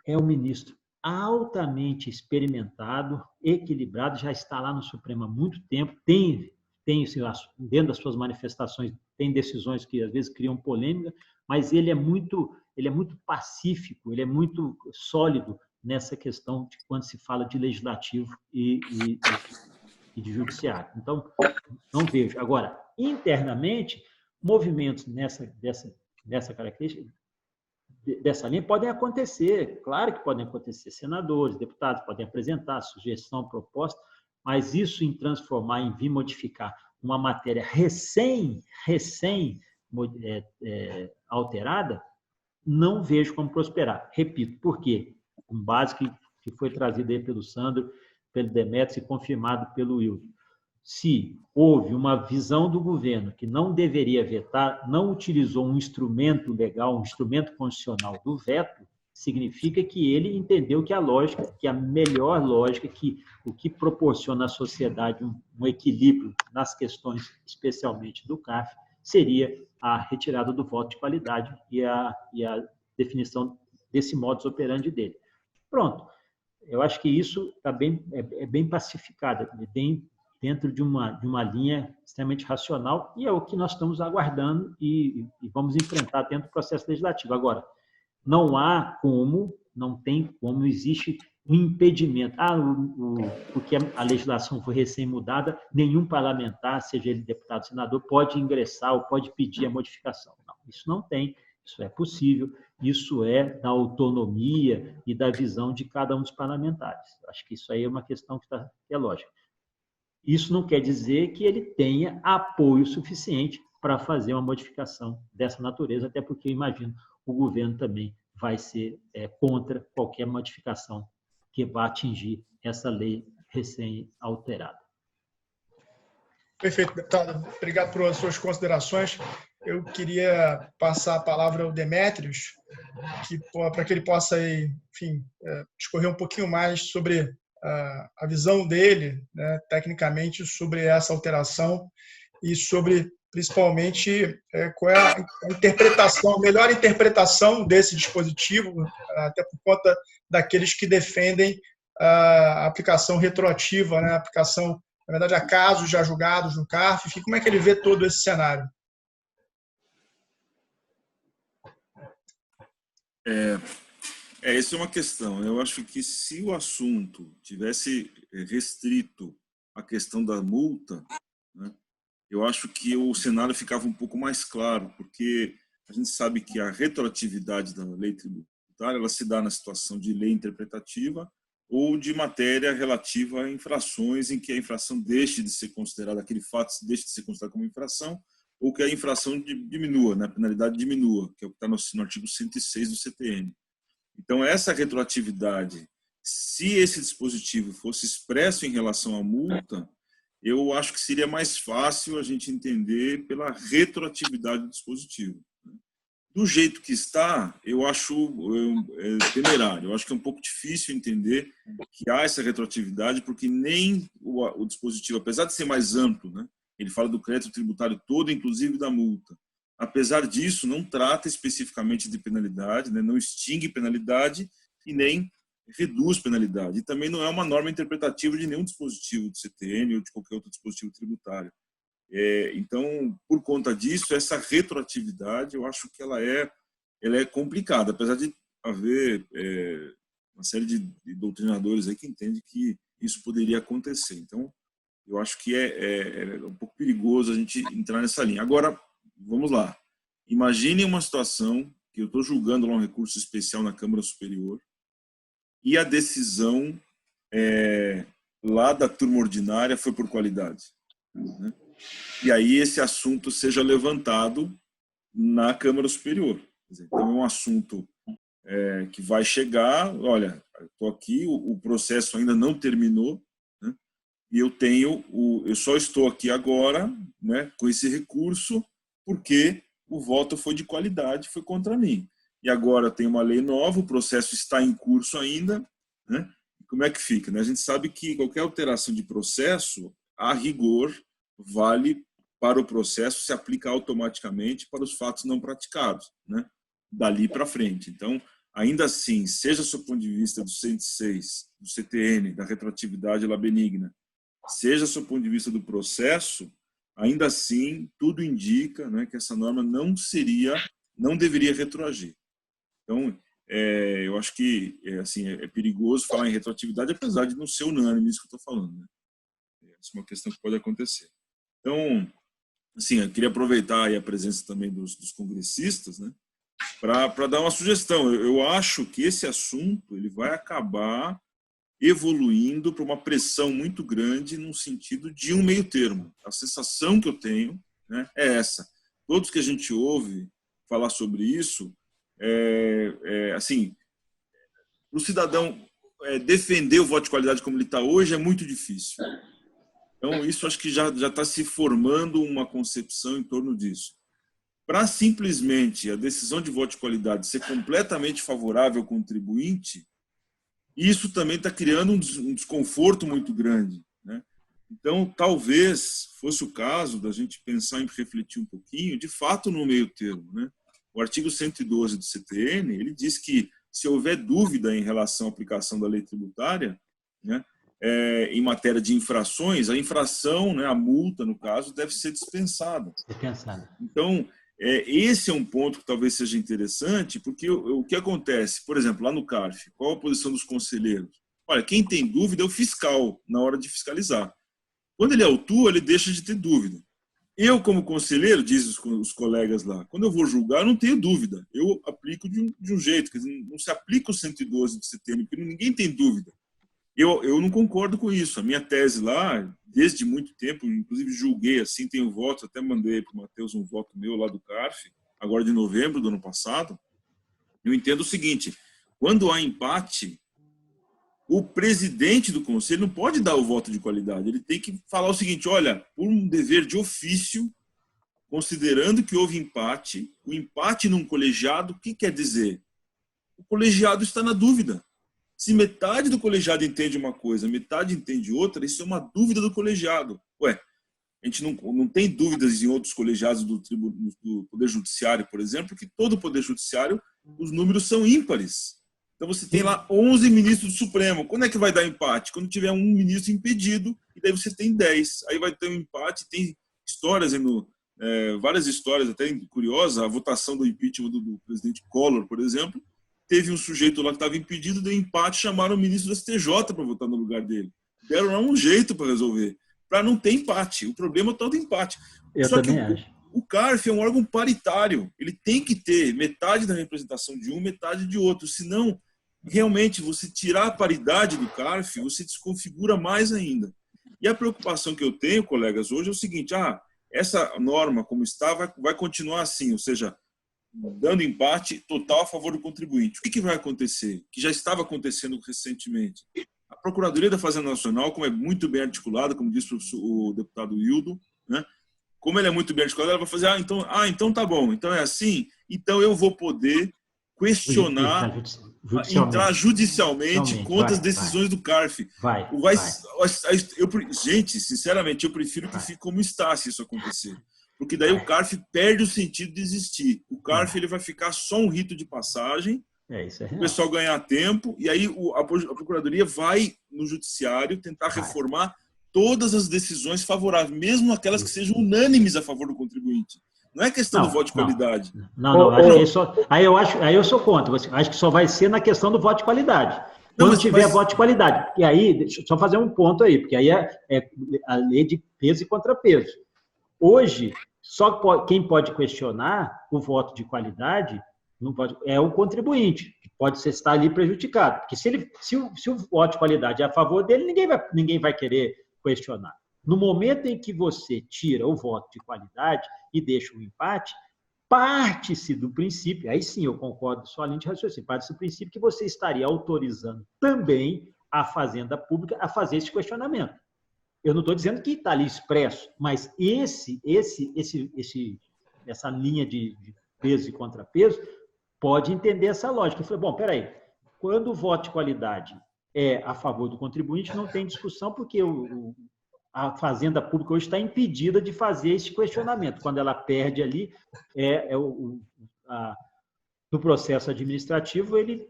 [SPEAKER 2] é um ministro altamente experimentado, equilibrado, já está lá no Supremo há muito tempo, tem dentro das suas manifestações, tem decisões que às vezes criam polêmica, mas ele é muito pacífico, ele é muito sólido nessa questão de quando se fala de legislativo e de judiciário. Então, não vejo. Agora, internamente, movimentos dessa característica, dessa linha, podem acontecer. Claro que podem acontecer. Senadores, deputados podem apresentar sugestão, proposta, mas isso em transformar, em vir modificar uma matéria recém alterada, não vejo como prosperar. Repito, por quê? Com base que foi trazido aí pelo Sandro, pelo Demetrios e confirmado pelo Wildo. Se houve uma visão do governo que não deveria vetar, não utilizou um instrumento legal, um instrumento constitucional do veto, significa que ele entendeu que a melhor lógica, que o que proporciona à sociedade um equilíbrio nas questões, especialmente do CARF, seria a retirada do voto de qualidade e a definição desse modus operandi dele. Pronto. Eu acho que isso tá bem pacificado, bem dentro de uma linha extremamente racional, e é o que nós estamos aguardando e vamos enfrentar dentro do processo legislativo. Agora, não tem como, não existe um impedimento. Porque a legislação foi recém-mudada, nenhum parlamentar, seja ele deputado ou senador, pode ingressar ou pode pedir a modificação. Não, isso não tem, isso é possível, isso é da autonomia e da visão de cada um dos parlamentares. Acho que isso aí é uma questão que é lógica. Isso não quer dizer que ele tenha apoio suficiente para fazer uma modificação dessa natureza, até porque, eu imagino, o governo também vai ser contra qualquer modificação que vá atingir essa lei recém-alterada.
[SPEAKER 4] Perfeito, deputado. Obrigado por suas considerações. Eu queria passar a palavra ao Demetrios, para que ele possa, enfim, discorrer um pouquinho mais sobre a visão dele, né, tecnicamente, sobre essa alteração e sobre, principalmente, qual é a interpretação, a melhor interpretação desse dispositivo, até por conta daqueles que defendem a aplicação retroativa, né, a aplicação, na verdade, a casos já julgados no CARF. Enfim, como é que ele vê todo esse cenário?
[SPEAKER 5] Essa é uma questão. Eu acho que se o assunto tivesse restrito à questão da multa, né, eu acho que o cenário ficava um pouco mais claro, porque a gente sabe que a retroatividade da lei tributária ela se dá na situação de lei interpretativa ou de matéria relativa a infrações em que a infração deixe de ser considerada, aquele fato deixe de ser considerado como infração, ou que a infração diminua, né, a penalidade diminua, que é o que está no artigo 106 do CTN. Então, essa retroatividade, se esse dispositivo fosse expresso em relação à multa, eu acho que seria mais fácil a gente entender pela retroatividade do dispositivo. Do jeito que está, eu acho temerário. Eu acho que é um pouco difícil entender que há essa retroatividade, porque nem o dispositivo, apesar de ser mais amplo, né, ele fala do crédito tributário todo, inclusive da multa. Apesar disso, não trata especificamente de penalidade, né, não extingue penalidade e nem reduz penalidade. E também não é uma norma interpretativa de nenhum dispositivo do CTN ou de qualquer outro dispositivo tributário. Então, por conta disso, essa retroatividade, eu acho que ela é complicada, apesar de haver uma série de doutrinadores aí que entendem que isso poderia acontecer. Então, eu acho que é um pouco perigoso a gente entrar nessa linha. Agora, vamos lá. Imagine uma situação que eu estou julgando lá um recurso especial na Câmara Superior e a decisão lá da turma ordinária foi por qualidade, né? E aí esse assunto seja levantado na Câmara Superior. Então, é um assunto que vai chegar, olha, estou aqui, o processo ainda não terminou, né? E eu só estou aqui agora, né, com esse recurso porque o voto foi de qualidade, foi contra mim. E agora tem uma lei nova, o processo está em curso ainda, né? Como é que fica, né? A gente sabe que qualquer alteração de processo, a rigor, vale para o processo, se aplica automaticamente para os fatos não praticados, né, dali para frente. Então, ainda assim, seja do ponto de vista do 106, do CTN, da retroatividade lá benigna, seja do ponto de vista do processo, ainda assim, tudo indica, né, que essa norma não deveria retroagir. Então, eu acho que assim, é perigoso falar em retroatividade, apesar de não ser unânime isso que eu estou falando, né? Essa é uma questão que pode acontecer. Então, assim, eu queria aproveitar aí a presença também dos congressistas, né, para dar uma sugestão. Eu acho que esse assunto ele vai acabar evoluindo para uma pressão muito grande no sentido de um meio termo. A sensação que eu tenho, né, é essa. Todos que a gente ouve falar sobre isso, assim, o cidadão defender o voto de qualidade como ele está hoje é muito difícil. Então, isso acho que já está se formando uma concepção em torno disso. Para simplesmente a decisão de voto de qualidade ser completamente favorável ao contribuinte, isso também está criando um desconforto muito grande, né? Então, talvez fosse o caso da gente pensar em refletir um pouquinho, de fato, no meio termo, né? O artigo 112 do CTN, ele diz que se houver dúvida em relação à aplicação da lei tributária, né, em matéria de infrações, a infração, né, a multa, no caso, deve ser dispensada. Então, esse é um ponto que talvez seja interessante, porque o que acontece, por exemplo, lá no CARF, qual a posição dos conselheiros? Olha, quem tem dúvida é o fiscal na hora de fiscalizar. Quando ele autua, ele deixa de ter dúvida. Eu, como conselheiro, diz os colegas lá, quando eu vou julgar, eu não tenho dúvida. Eu aplico de um jeito, quer dizer, não se aplica o 112 de setembro, porque ninguém tem dúvida. Eu não concordo com isso. A minha tese lá, desde muito tempo, inclusive julguei assim, tenho votos, até mandei para o Matheus um voto meu lá do CARF, agora de novembro do ano passado. Eu entendo o seguinte, quando há empate, o presidente do conselho não pode dar o voto de qualidade. Ele tem que falar o seguinte, olha, por um dever de ofício, considerando que houve empate, o empate num colegiado, o que quer dizer? O colegiado está na dúvida. Se metade do colegiado entende uma coisa, metade entende outra, isso é uma dúvida do colegiado. Ué, a gente não tem dúvidas em outros colegiados do Poder Judiciário, por exemplo, porque todo o Poder Judiciário, os números são ímpares. Então você tem lá 11 ministros do Supremo. Quando é que vai dar empate? Quando tiver um ministro impedido, e daí você tem 10. Aí vai ter um empate, tem histórias, várias histórias até curiosas, a votação do impeachment do presidente Collor, por exemplo, teve um sujeito lá que estava impedido, deu empate, chamaram o ministro do STJ para votar no lugar dele. Deram lá um jeito para resolver, para não ter empate. O problema é o tal do empate.
[SPEAKER 2] Só que
[SPEAKER 5] o CARF é um órgão paritário. Ele tem que ter metade da representação de um, metade de outro. Senão, realmente, você tirar a paridade do CARF, você desconfigura mais ainda. E a preocupação que eu tenho, colegas, hoje é o seguinte, essa norma, como está, vai continuar assim, ou seja, dando empate total a favor do contribuinte. O que vai acontecer? Que já estava acontecendo recentemente. A Procuradoria da Fazenda Nacional, como é muito bem articulada, como disse o deputado Hildo, né? Como ele é muito bem articulado, ela vai fazer, então tá bom, então é assim, então eu vou poder questionar, entrar judicialmente contra as decisões do CARF. Gente, sinceramente, eu prefiro que fique como está, se isso acontecer. Porque daí o CARF perde o sentido de existir. O CARF ele vai ficar só um rito de passagem, o pessoal ganhar tempo, e aí a Procuradoria vai no Judiciário tentar reformar todas as decisões favoráveis, mesmo aquelas que sejam unânimes a favor do contribuinte. Não é questão do voto de qualidade.
[SPEAKER 2] Aí eu sou contra. Acho que só vai ser na questão do voto de qualidade. Quando tiver voto de qualidade. E aí, deixa eu só fazer um ponto aí, porque aí é a lei de peso e contrapeso. Hoje, só quem pode questionar o voto de qualidade é o contribuinte, que pode estar ali prejudicado. Porque se o voto de qualidade é a favor dele, ninguém vai querer questionar. No momento em que você tira o voto de qualidade e deixa o empate, parte-se do princípio, aí sim eu concordo com sua linha de raciocínio, parte-se do princípio que você estaria autorizando também a Fazenda Pública a fazer esse questionamento. Eu não estou dizendo que está ali expresso, mas essa linha de peso e contrapeso pode entender essa lógica. Eu falei, bom, peraí, quando o voto de qualidade é a favor do contribuinte, não tem discussão, porque a Fazenda Pública hoje está impedida de fazer esse questionamento. Quando ela perde ali, no processo administrativo, ele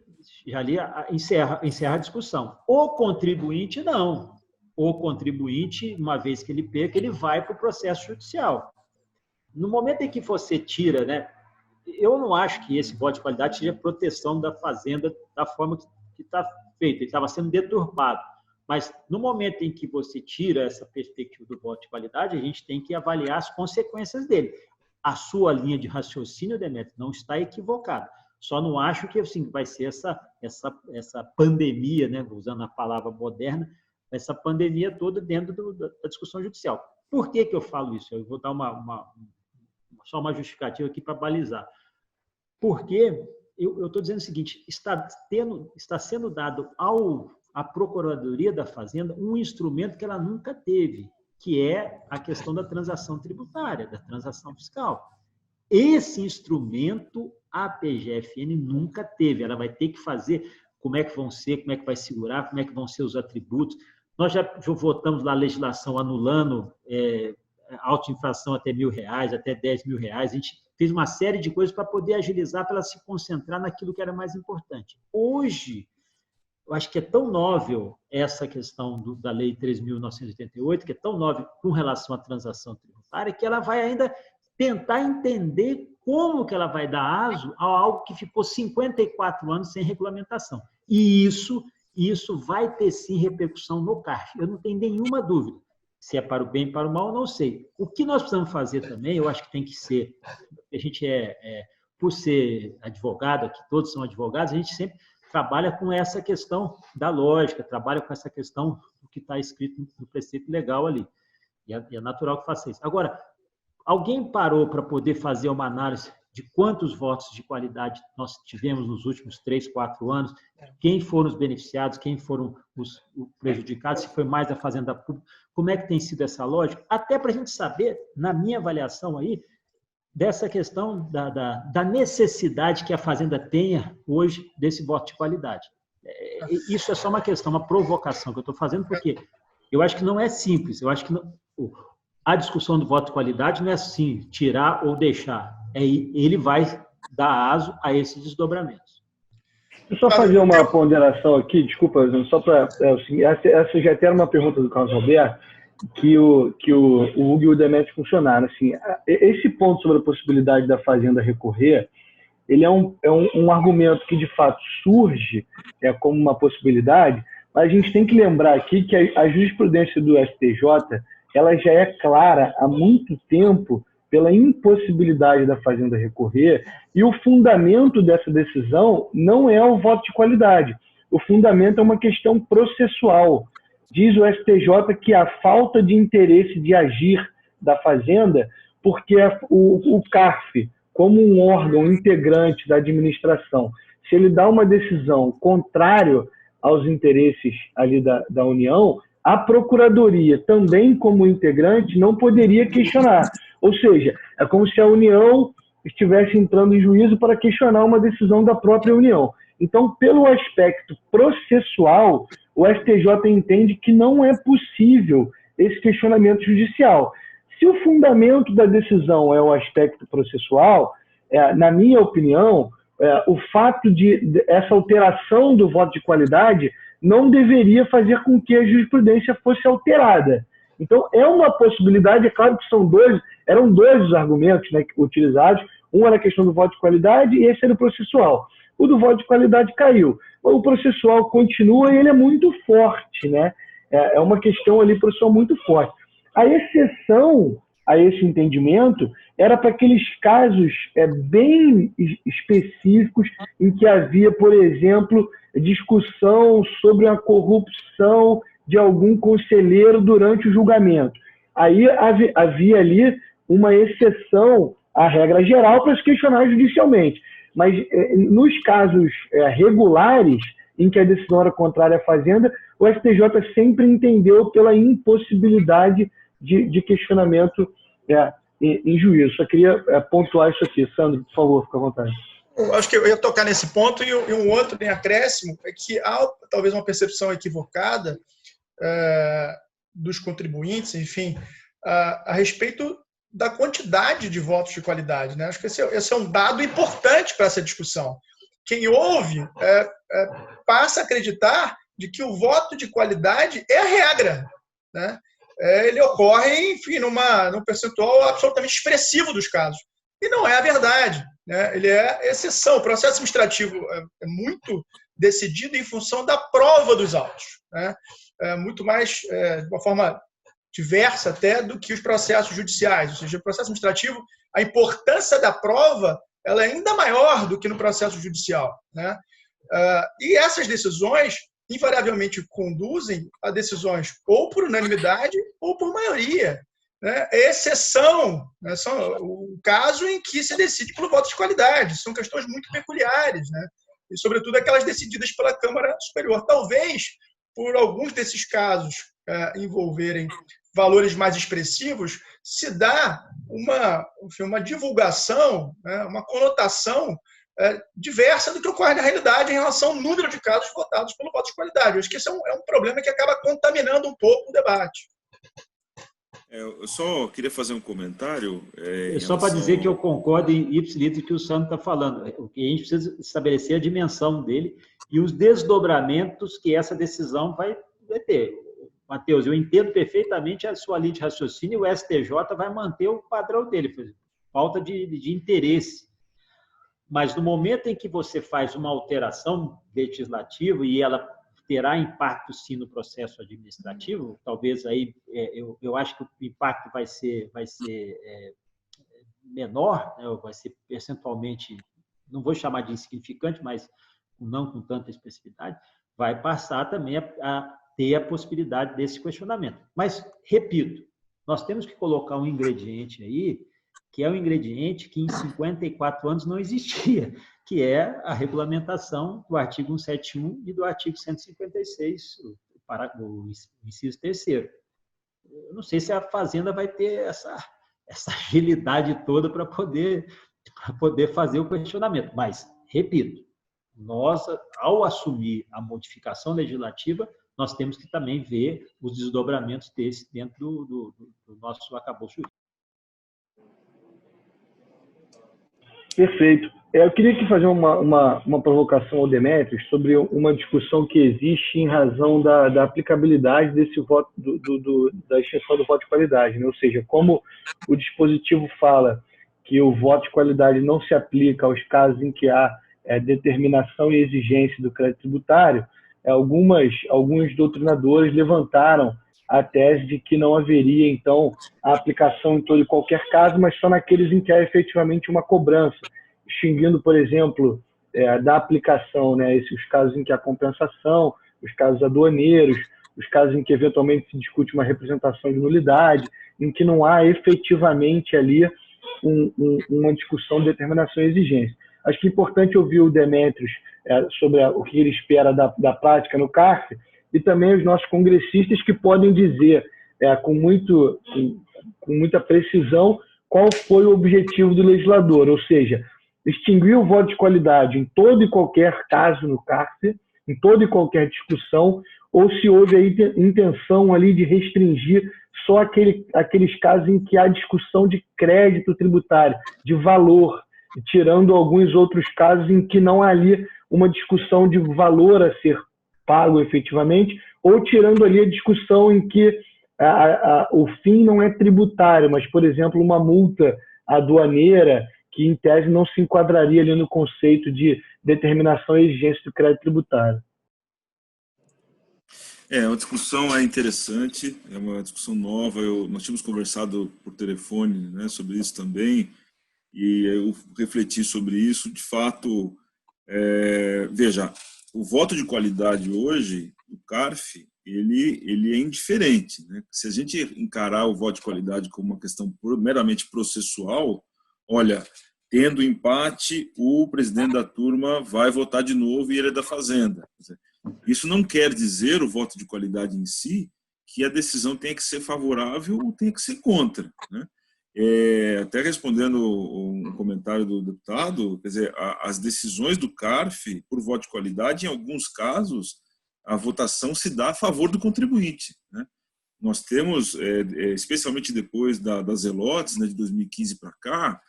[SPEAKER 2] já ali encerra a discussão. O contribuinte, não. O contribuinte, uma vez que ele perca, ele vai para o processo judicial. No momento em que você tira, né, eu não acho que esse voto de qualidade seja proteção da Fazenda da forma que está feito. Ele estava sendo deturpado. Mas, no momento em que você tira essa perspectiva do voto de qualidade, a gente tem que avaliar as consequências dele. A sua linha de raciocínio, Demetrio, não está equivocada. Só não acho que assim, vai ser essa pandemia, né, usando a palavra moderna, essa pandemia toda dentro da discussão judicial. Por que eu falo isso? Eu vou dar só uma justificativa aqui para balizar. Porque eu estou dizendo o seguinte, está sendo dado à Procuradoria da Fazenda um instrumento que ela nunca teve, que é a questão da transação tributária, da transação fiscal. Esse instrumento a PGFN nunca teve. Ela vai ter que fazer como é que vão ser, como é que vai segurar, como é que vão ser os atributos. Nós já votamos lá a legislação anulando autoinfração até R$1.000, até R$10.000. A gente fez uma série de coisas para poder agilizar, para ela se concentrar naquilo que era mais importante. Hoje, eu acho que é tão novel essa questão da Lei 3.988, que é tão novel com relação à transação tributária, que ela vai ainda tentar entender como que ela vai dar aso a algo que ficou 54 anos sem regulamentação. E isso vai ter, sim, repercussão no CARF. Eu não tenho nenhuma dúvida. Se é para o bem, para o mal, eu não sei. O que nós precisamos fazer também, eu acho que tem que ser... A gente por ser advogado, aqui todos são advogados, a gente sempre trabalha com essa questão da lógica, trabalha com essa questão do que está escrito no preceito legal ali. E é natural que faça isso. Agora, alguém parou para poder fazer uma análise de quantos votos de qualidade nós tivemos nos últimos 3, 4 anos, quem foram os beneficiados, quem foram os prejudicados, se foi mais a Fazenda Pública, como é que tem sido essa lógica? Até para a gente saber, na minha avaliação aí, dessa questão da necessidade que a Fazenda tenha hoje desse voto de qualidade. Isso é só uma questão, uma provocação que eu estou fazendo, porque eu acho que não é simples, eu acho que a discussão do voto de qualidade não é assim, tirar ou deixar. Ele vai dar aso a esses desdobramentos.
[SPEAKER 1] Deixa eu só fazer uma ponderação aqui, desculpa, só para... essa já era uma pergunta do Carlos Alberto, que o Hugo e o Demetrio funcionaram. Assim, esse ponto sobre a possibilidade da Fazenda recorrer, ele é um argumento que, de fato, surge como uma possibilidade, mas a gente tem que lembrar aqui que a jurisprudência do STJ ela já é clara há muito tempo pela impossibilidade da Fazenda recorrer, e o fundamento dessa decisão não é o voto de qualidade. O fundamento é uma questão processual. Diz o STJ que a falta de interesse de agir da Fazenda, porque o CARF, como um órgão integrante da administração, se ele dá uma decisão contrária aos interesses ali da União, a Procuradoria, também como integrante, não poderia questionar. Ou seja, é como se a União estivesse entrando em juízo para questionar uma decisão da própria União. Então, pelo aspecto processual, o STJ entende que não é possível esse questionamento judicial. Se o fundamento da decisão é o aspecto processual, na minha opinião, o fato de essa alteração do voto de qualidade não deveria fazer com que a jurisprudência fosse alterada. Então, é uma possibilidade, é claro que eram dois os argumentos, né, utilizados. Um era a questão do voto de qualidade e esse era o processual. O do voto de qualidade caiu. O processual continua e ele é muito forte, né? É uma questão ali processual muito forte. A exceção a esse entendimento era para aqueles casos bem específicos em que havia, por exemplo, discussão sobre a corrupção de algum conselheiro durante o julgamento. Aí havia ali uma exceção à regra geral para se questionar judicialmente. Mas nos casos regulares, em que a decisão era contrária à Fazenda, o STJ sempre entendeu pela impossibilidade de questionamento em juízo. Só queria pontuar isso aqui. Sandro, por favor, fica à vontade.
[SPEAKER 4] Eu acho que eu ia tocar nesse ponto, e um outro bem acréscimo é que há talvez uma percepção equivocada dos contribuintes, enfim, a respeito da quantidade de votos de qualidade, né? Acho que esse é um dado importante para essa discussão. Quem ouve passa a acreditar de que o voto de qualidade é a regra, né? Ele ocorre, enfim, num percentual absolutamente expressivo dos casos. E não é a verdade, né? Ele é exceção. O processo administrativo é muito decidido em função da prova dos autos, né? Muito mais, de uma forma diversa até, do que os processos judiciais. Ou seja, o processo administrativo, a importância da prova ela é ainda maior do que no processo judicial, né? E essas decisões invariavelmente conduzem a decisões ou por unanimidade ou por maioria, né? Exceção, né? São o caso em que se decide pelo voto de qualidade. São questões muito peculiares, né? E, sobretudo, aquelas decididas pela Câmara Superior. Talvez, por alguns desses casos envolverem valores mais expressivos, se dá uma divulgação, né? Uma conotação diversa do que ocorre na realidade em relação ao número de casos votados pelo voto de qualidade. Eu acho que esse é um problema que acaba contaminando um pouco o debate.
[SPEAKER 5] Eu só queria fazer um comentário.
[SPEAKER 2] Só para dizer que eu concordo em ipsilito que o Sandro está falando. O que a gente precisa estabelecer é a dimensão dele e os desdobramentos que essa decisão vai ter. Matheus, eu entendo perfeitamente a sua linha de raciocínio e o STJ vai manter o padrão dele, falta de interesse. Mas no momento em que você faz uma alteração legislativa e ela terá impacto sim no processo administrativo, talvez aí eu acho que o impacto vai ser menor, né? Vai ser percentualmente, não vou chamar de insignificante, mas não com tanta especificidade, vai passar também a ter a possibilidade desse questionamento. Mas, repito, nós temos que colocar um ingrediente aí, que é um ingrediente que em 54 anos não existia, que é a regulamentação do artigo 171 e do artigo 156, o inciso 3º. Eu não sei se a Fazenda vai ter essa agilidade toda para poder fazer o questionamento, mas, repito, nós, ao assumir a modificação legislativa, nós temos que também ver os desdobramentos desse dentro do nosso arcabouço jurídico.
[SPEAKER 1] Perfeito. Eu queria aqui fazer uma provocação ao Demetrios sobre uma discussão que existe em razão da aplicabilidade desse voto, da extensão do voto de qualidade, né? Ou seja, como o dispositivo fala que o voto de qualidade não se aplica aos casos em que há determinação e exigência do crédito tributário, alguns doutrinadores levantaram a tese de que não haveria, então, a aplicação em todo e qualquer caso, mas só naqueles em que há efetivamente uma cobrança, extinguindo, por exemplo, da aplicação, né, os casos em que há compensação, os casos aduaneiros, os casos em que eventualmente se discute uma representação de nulidade, em que não há efetivamente ali uma discussão de determinação e exigência. Acho que é importante ouvir o Demetrios sobre o que ele espera da prática no CARF, e também os nossos congressistas que podem dizer com muita precisão qual foi o objetivo do legislador, ou seja, extinguir o voto de qualidade em todo e qualquer caso no CARF, em toda e qualquer discussão, ou se houve a intenção ali de restringir só aqueles casos em que há discussão de crédito tributário, de valor, tirando alguns outros casos em que não há ali uma discussão de valor a ser pago efetivamente, ou tirando ali a discussão em que o fim não é tributário, mas, por exemplo, uma multa aduaneira que, em tese, não se enquadraria ali no conceito de determinação e exigência do crédito tributário.
[SPEAKER 5] A discussão é interessante, é uma discussão nova. Nós tínhamos conversado por telefone, né, sobre isso também, e eu refleti sobre isso. De fato, veja, o voto de qualidade hoje, o CARF, ele é indiferente, né? Se a gente encarar o voto de qualidade como uma questão meramente processual, olha, tendo empate, o presidente da turma vai votar de novo e ele é da Fazenda. Isso não quer dizer, o voto de qualidade em si, que a decisão tenha que ser favorável ou tenha que ser contra, né? Até respondendo um comentário do deputado, quer dizer, as decisões do CARF, por voto de qualidade, em alguns casos, a votação se dá a favor do contribuinte, né? Nós temos, especialmente depois das Zelotes, né, de 2015 para cá,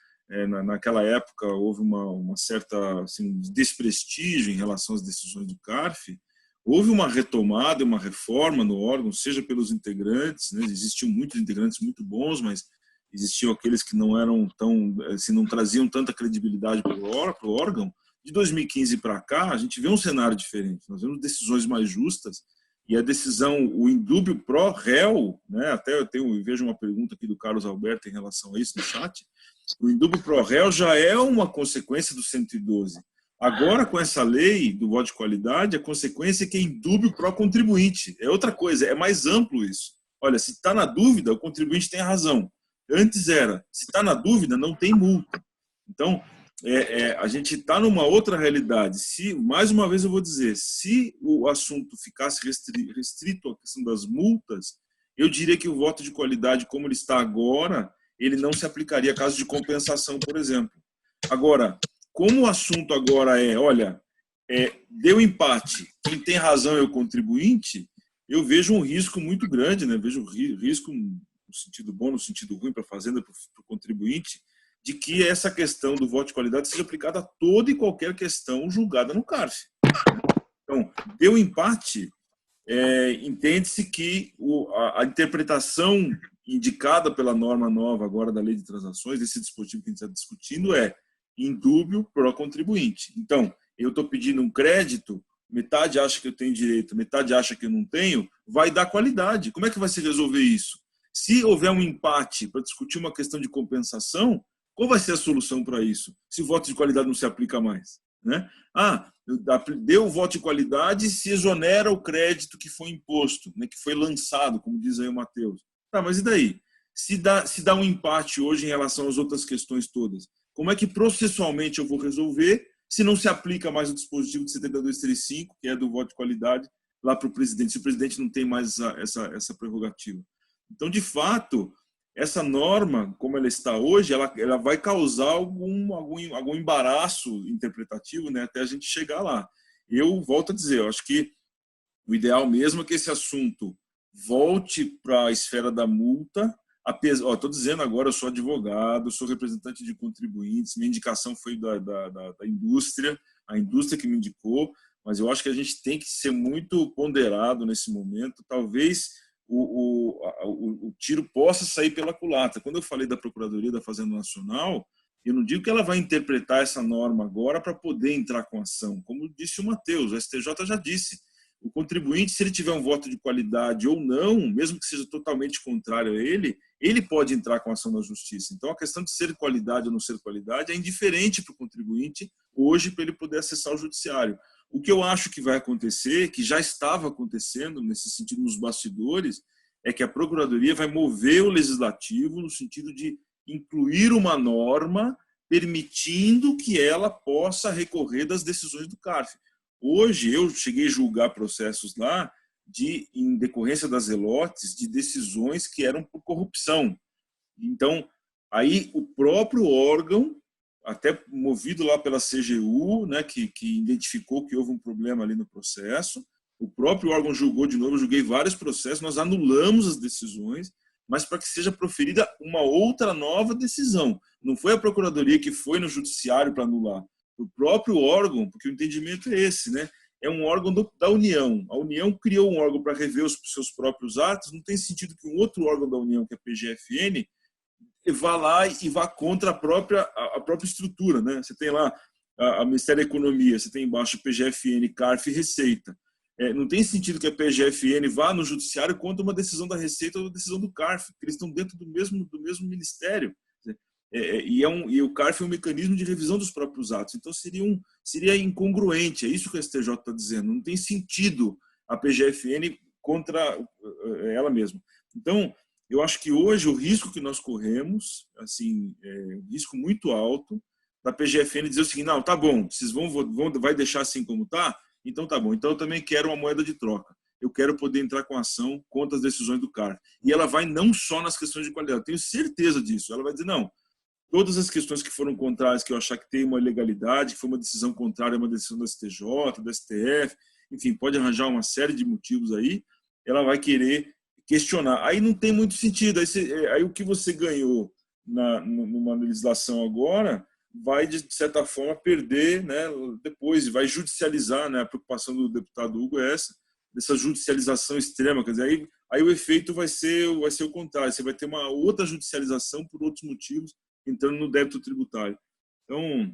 [SPEAKER 5] naquela época houve uma certa assim, desprestígio em relação às decisões do CARF. Houve uma retomada, uma reforma no órgão, seja pelos integrantes, né? Existiam muitos integrantes muito bons, mas existiam aqueles que não eram tão, assim, não traziam tanta credibilidade para o órgão. De 2015 para cá, a gente vê um cenário diferente. Nós vemos decisões mais justas e a decisão, o indúbio pró-réu, né? Até eu vejo uma pergunta aqui do Carlos Alberto em relação a isso no chat. O indúbio pro réu já é uma consequência do 112. Agora, com essa lei do voto de qualidade, a consequência é que é indúbio pro contribuinte. É outra coisa, é mais amplo isso. Olha, se está na dúvida, o contribuinte tem a razão. Antes era, se está na dúvida, não tem multa. Então, a gente está numa outra realidade. Se, mais uma vez eu vou dizer, se o assunto ficasse restrito à questão das multas, eu diria que o voto de qualidade, como ele está agora, ele não se aplicaria a caso de compensação, por exemplo. Agora, como o assunto agora olha, deu empate, quem tem razão é o contribuinte, eu vejo um risco muito grande, né? Vejo risco no sentido bom, no sentido ruim para a fazenda, para o contribuinte, de que essa questão do voto de qualidade seja aplicada a toda e qualquer questão julgada no CARF. Então, deu empate, entende-se que a interpretação indicada pela norma nova agora da lei de transações, desse dispositivo que a gente está discutindo, é indúbio pro contribuinte. Então, eu estou pedindo um crédito, metade acha que eu tenho direito, metade acha que eu não tenho, vai dar qualidade. Como é que vai se resolver isso? Se houver um empate para discutir uma questão de compensação, qual vai ser a solução para isso? Se o voto de qualidade não se aplica mais, né? Deu o voto de qualidade, se exonera o crédito que foi imposto, né, que foi lançado, como diz aí o Matheus. Tá, mas e daí? Se dá um empate hoje em relação às outras questões todas, como é que processualmente eu vou resolver se não se aplica mais o dispositivo de 7235, que é do voto de qualidade, lá para o presidente, se o presidente não tem mais essa prerrogativa? Então, de fato, essa norma, como ela está hoje, ela vai causar algum embaraço interpretativo, né, até a gente chegar lá. Eu volto a dizer, eu acho que o ideal mesmo é que esse assunto volte para a esfera da multa. Estou dizendo agora, eu sou advogado, sou representante de contribuintes, minha indicação foi da indústria, a indústria que me indicou, mas eu acho que a gente tem que ser muito ponderado nesse momento. Talvez o tiro possa sair pela culatra. Quando eu falei da Procuradoria da Fazenda Nacional, eu não digo que ela vai interpretar essa norma agora para poder entrar com ação. Como disse o Matheus, o STJ já disse, o contribuinte, se ele tiver um voto de qualidade ou não, mesmo que seja totalmente contrário a ele pode entrar com ação na justiça. Então, a questão de ser qualidade ou não ser qualidade é indiferente para o contribuinte hoje para ele poder acessar o judiciário. O que eu acho que vai acontecer, que já estava acontecendo nesse sentido nos bastidores, é que a Procuradoria vai mover o Legislativo no sentido de incluir uma norma permitindo que ela possa recorrer das decisões do CARF. Hoje, eu cheguei a julgar processos lá em decorrência das relotes de decisões que eram por corrupção. Então, aí o próprio órgão, até movido lá pela CGU, né, que identificou que houve um problema ali no processo, o próprio órgão julgou de novo, eu julguei vários processos, nós anulamos as decisões, mas para que seja proferida uma outra nova decisão. Não foi a Procuradoria que foi no judiciário para anular. O próprio órgão, porque o entendimento é esse, né? É um órgão da União. A União criou um órgão para rever os seus próprios atos. Não tem sentido que um outro órgão da União, que é a PGFN, vá lá e vá contra a própria estrutura, né? Você tem lá a Ministério da Economia, você tem embaixo PGFN, CARF e Receita. Não tem sentido que a PGFN vá no judiciário contra uma decisão da Receita ou uma decisão do CARF, porque eles estão dentro do mesmo ministério. E o CARF é um mecanismo de revisão dos próprios atos. Então, seria incongruente. É isso que o STJ está dizendo. Não tem sentido a PGFN contra ela mesma. Então, eu acho que hoje o risco que nós corremos, assim, um risco muito alto, da PGFN dizer o seguinte: não, tá bom, vocês vai deixar assim como tá? Então tá bom. Então eu também quero uma moeda de troca. Eu quero poder entrar com ação contra as decisões do CARF. E ela vai não só nas questões de qualidade, eu tenho certeza disso. Ela vai dizer, não, todas as questões que foram contrárias, que eu achar que tem uma ilegalidade, que foi uma decisão contrária a uma decisão do STJ, do STF, enfim, pode arranjar uma série de motivos aí, ela vai querer questionar. Aí não tem muito sentido. Aí o que você ganhou numa legislação agora vai, de certa forma, perder, né, depois, vai judicializar, né? A preocupação do deputado Hugo é dessa judicialização extrema. Quer dizer, aí o efeito vai ser o contrário. Você vai ter uma outra judicialização por outros motivos, entrando no débito tributário. Então,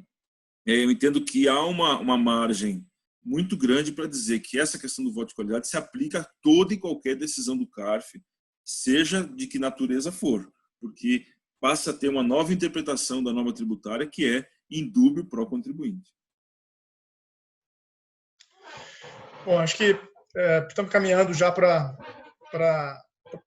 [SPEAKER 5] eu entendo que há uma margem muito grande para dizer que essa questão do voto de qualidade se aplica a toda e qualquer decisão do CARF, seja de que natureza for, porque passa a ter uma nova interpretação da norma tributária, que é indúbio pró contribuinte.
[SPEAKER 4] Bom, acho que estamos caminhando já para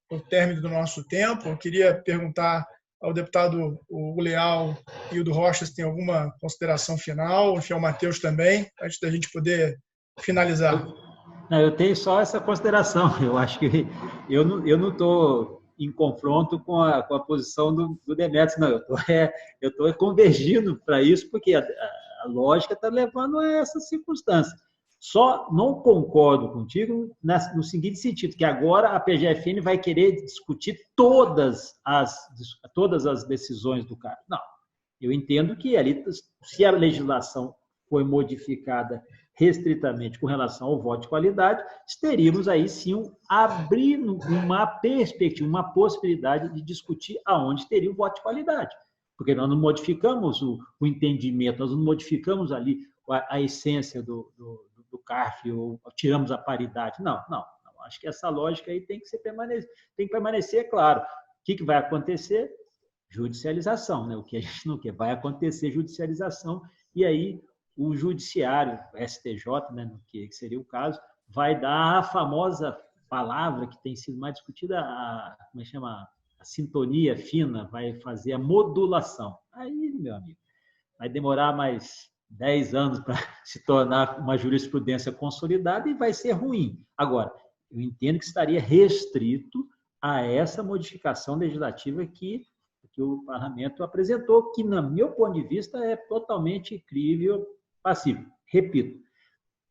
[SPEAKER 4] o término do nosso tempo. Eu queria perguntar ao deputado Hugo Leal e o do Rocha se tem alguma consideração final, enfim, ao Matheus também, antes da gente poder finalizar.
[SPEAKER 2] Não, eu tenho só essa consideração. Eu acho que eu não estou em confronto com a posição do Demetrios, não. Eu estou convergindo para isso, porque a lógica está levando a essa circunstância. Só não concordo contigo no seguinte sentido, que agora a PGFN vai querer discutir todas as decisões do CARF. Não, eu entendo que ali, se a legislação foi modificada restritamente com relação ao voto de qualidade, teríamos aí sim abrindo uma perspectiva, uma possibilidade de discutir aonde teria o voto de qualidade. Porque nós não modificamos o entendimento, nós não modificamos ali a essência do CARF, ou tiramos a paridade. Não. Acho que essa lógica aí tem que permanecer claro. O que vai acontecer? Judicialização, né? O que a gente não quer. Vai acontecer judicialização, e aí o judiciário, o STJ, né, que seria o caso, vai dar a famosa palavra que tem sido mais discutida, a sintonia fina, vai fazer a modulação. Aí, meu amigo, vai demorar mais 10 anos para se tornar uma jurisprudência consolidada e vai ser ruim. Agora, eu entendo que estaria restrito a essa modificação legislativa que o parlamento apresentou, que, no meu ponto de vista, é totalmente crível, passível. Repito,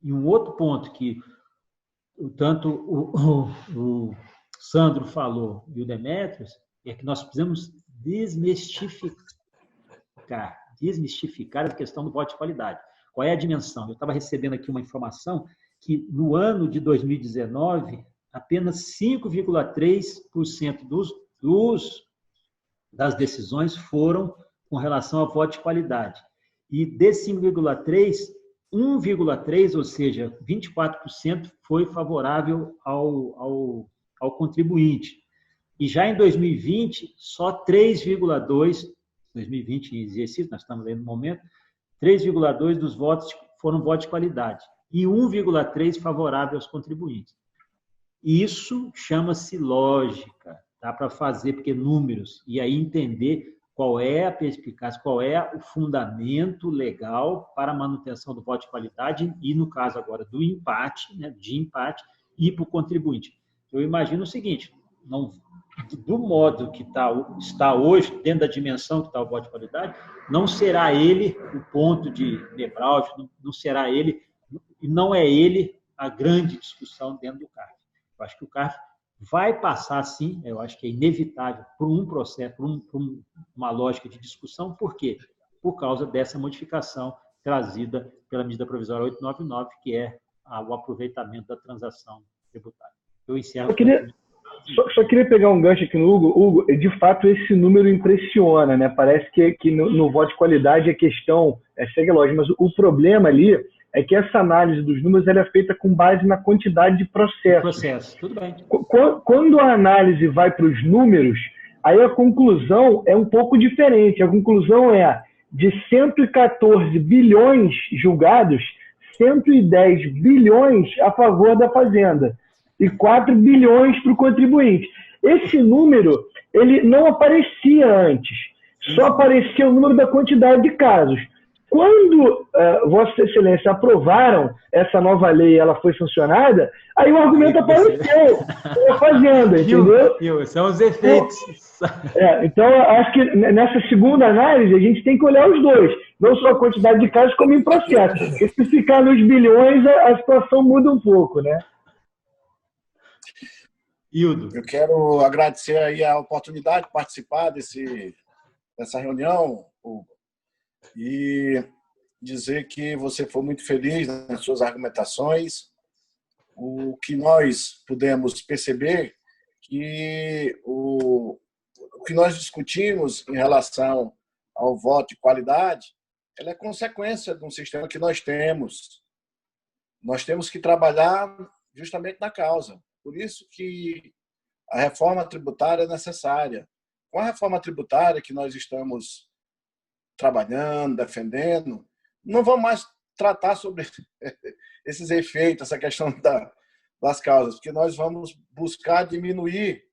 [SPEAKER 2] e um outro ponto que tanto o Sandro falou e o Demetrios é que nós precisamos desmistificar a questão do voto de qualidade. Qual é a dimensão? Eu estava recebendo aqui uma informação que, no ano de 2019, apenas 5,3% das decisões foram com relação ao voto de qualidade. E desse 5,3%, 1,3%, ou seja, 24%, foi favorável ao contribuinte. E já em 2020, só 3,2%, 2020 em exercício, nós estamos aí no momento, 3,2% dos votos foram votos de qualidade e 1,3% favorável aos contribuintes. Isso chama-se lógica, dá para fazer, porque números, e aí entender qual é a perspicácia, qual é o fundamento legal para a manutenção do voto de qualidade e, no caso agora, do empate, né, de empate, e para o contribuinte. Eu imagino o seguinte, do modo que está hoje, dentro da dimensão que está o voto de qualidade, não será ele o ponto de nevrálgico, não será ele, e não é ele a grande discussão dentro do CARF. Eu acho que o CARF vai passar, sim, eu acho que é inevitável, por um processo, por uma lógica de discussão. Por quê? Por causa dessa modificação trazida pela medida provisória 899, que é o aproveitamento da transação tributária. Eu encerro.
[SPEAKER 1] Só queria pegar um gancho aqui no Hugo. Hugo, de fato, esse número impressiona, né? Parece que no voto de qualidade a questão segue a lógica, mas o problema ali é que essa análise dos números ela é feita com base na quantidade de processos.
[SPEAKER 2] Tudo bem.
[SPEAKER 1] Quando a análise vai para os números, aí a conclusão é um pouco diferente. A conclusão é de 114 bilhões julgados, 110 bilhões a favor da Fazenda e 4 bilhões para o contribuinte. Esse número ele não aparecia antes, só aparecia o número da quantidade de casos. Quando Vossa Excelência aprovaram essa nova lei e ela foi sancionada, aí o argumento apareceu pela Fazenda, entendeu?
[SPEAKER 2] São os efeitos.
[SPEAKER 1] Então, acho que nessa segunda análise a gente tem que olhar os dois, não só a quantidade de casos, como em processo. Porque se ficar nos bilhões, a situação muda um pouco, né?
[SPEAKER 3] Hildo. Eu quero agradecer aí a oportunidade de participar dessa reunião, Hugo, e dizer que você foi muito feliz nas suas argumentações. O que nós pudemos perceber que o que nós discutimos em relação ao voto de qualidade, ela é consequência de um sistema que nós temos. Nós temos que trabalhar justamente na causa. Por isso que a reforma tributária é necessária. com a reforma tributária que nós estamos trabalhando, defendendo, não vamos mais tratar sobre esses efeitos, essa questão das causas, porque nós vamos buscar diminuir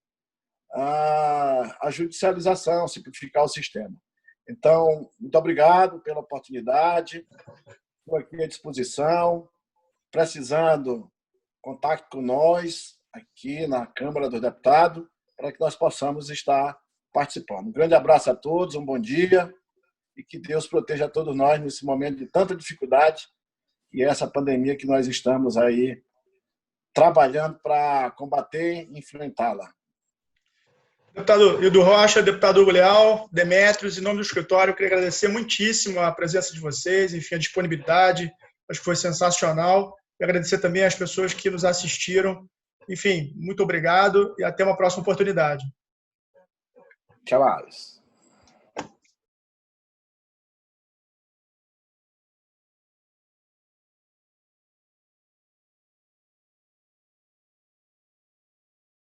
[SPEAKER 3] a judicialização, simplificar o sistema. Então, muito obrigado pela oportunidade, estou aqui à disposição, precisando, contato com nós aqui na Câmara dos Deputados, para que nós possamos estar participando. Um grande abraço a todos, um bom dia, e que Deus proteja a todos nós nesse momento de tanta dificuldade e essa pandemia que nós estamos aí trabalhando para combater e enfrentá-la.
[SPEAKER 4] Deputado Hildo Rocha, deputado Hugo Leal, Demetrios, em nome do escritório, eu queria agradecer muitíssimo a presença de vocês, enfim, a disponibilidade, acho que foi sensacional. E agradecer também às pessoas que nos assistiram. Enfim, muito obrigado e até uma próxima oportunidade.
[SPEAKER 3] Tchau, Alice.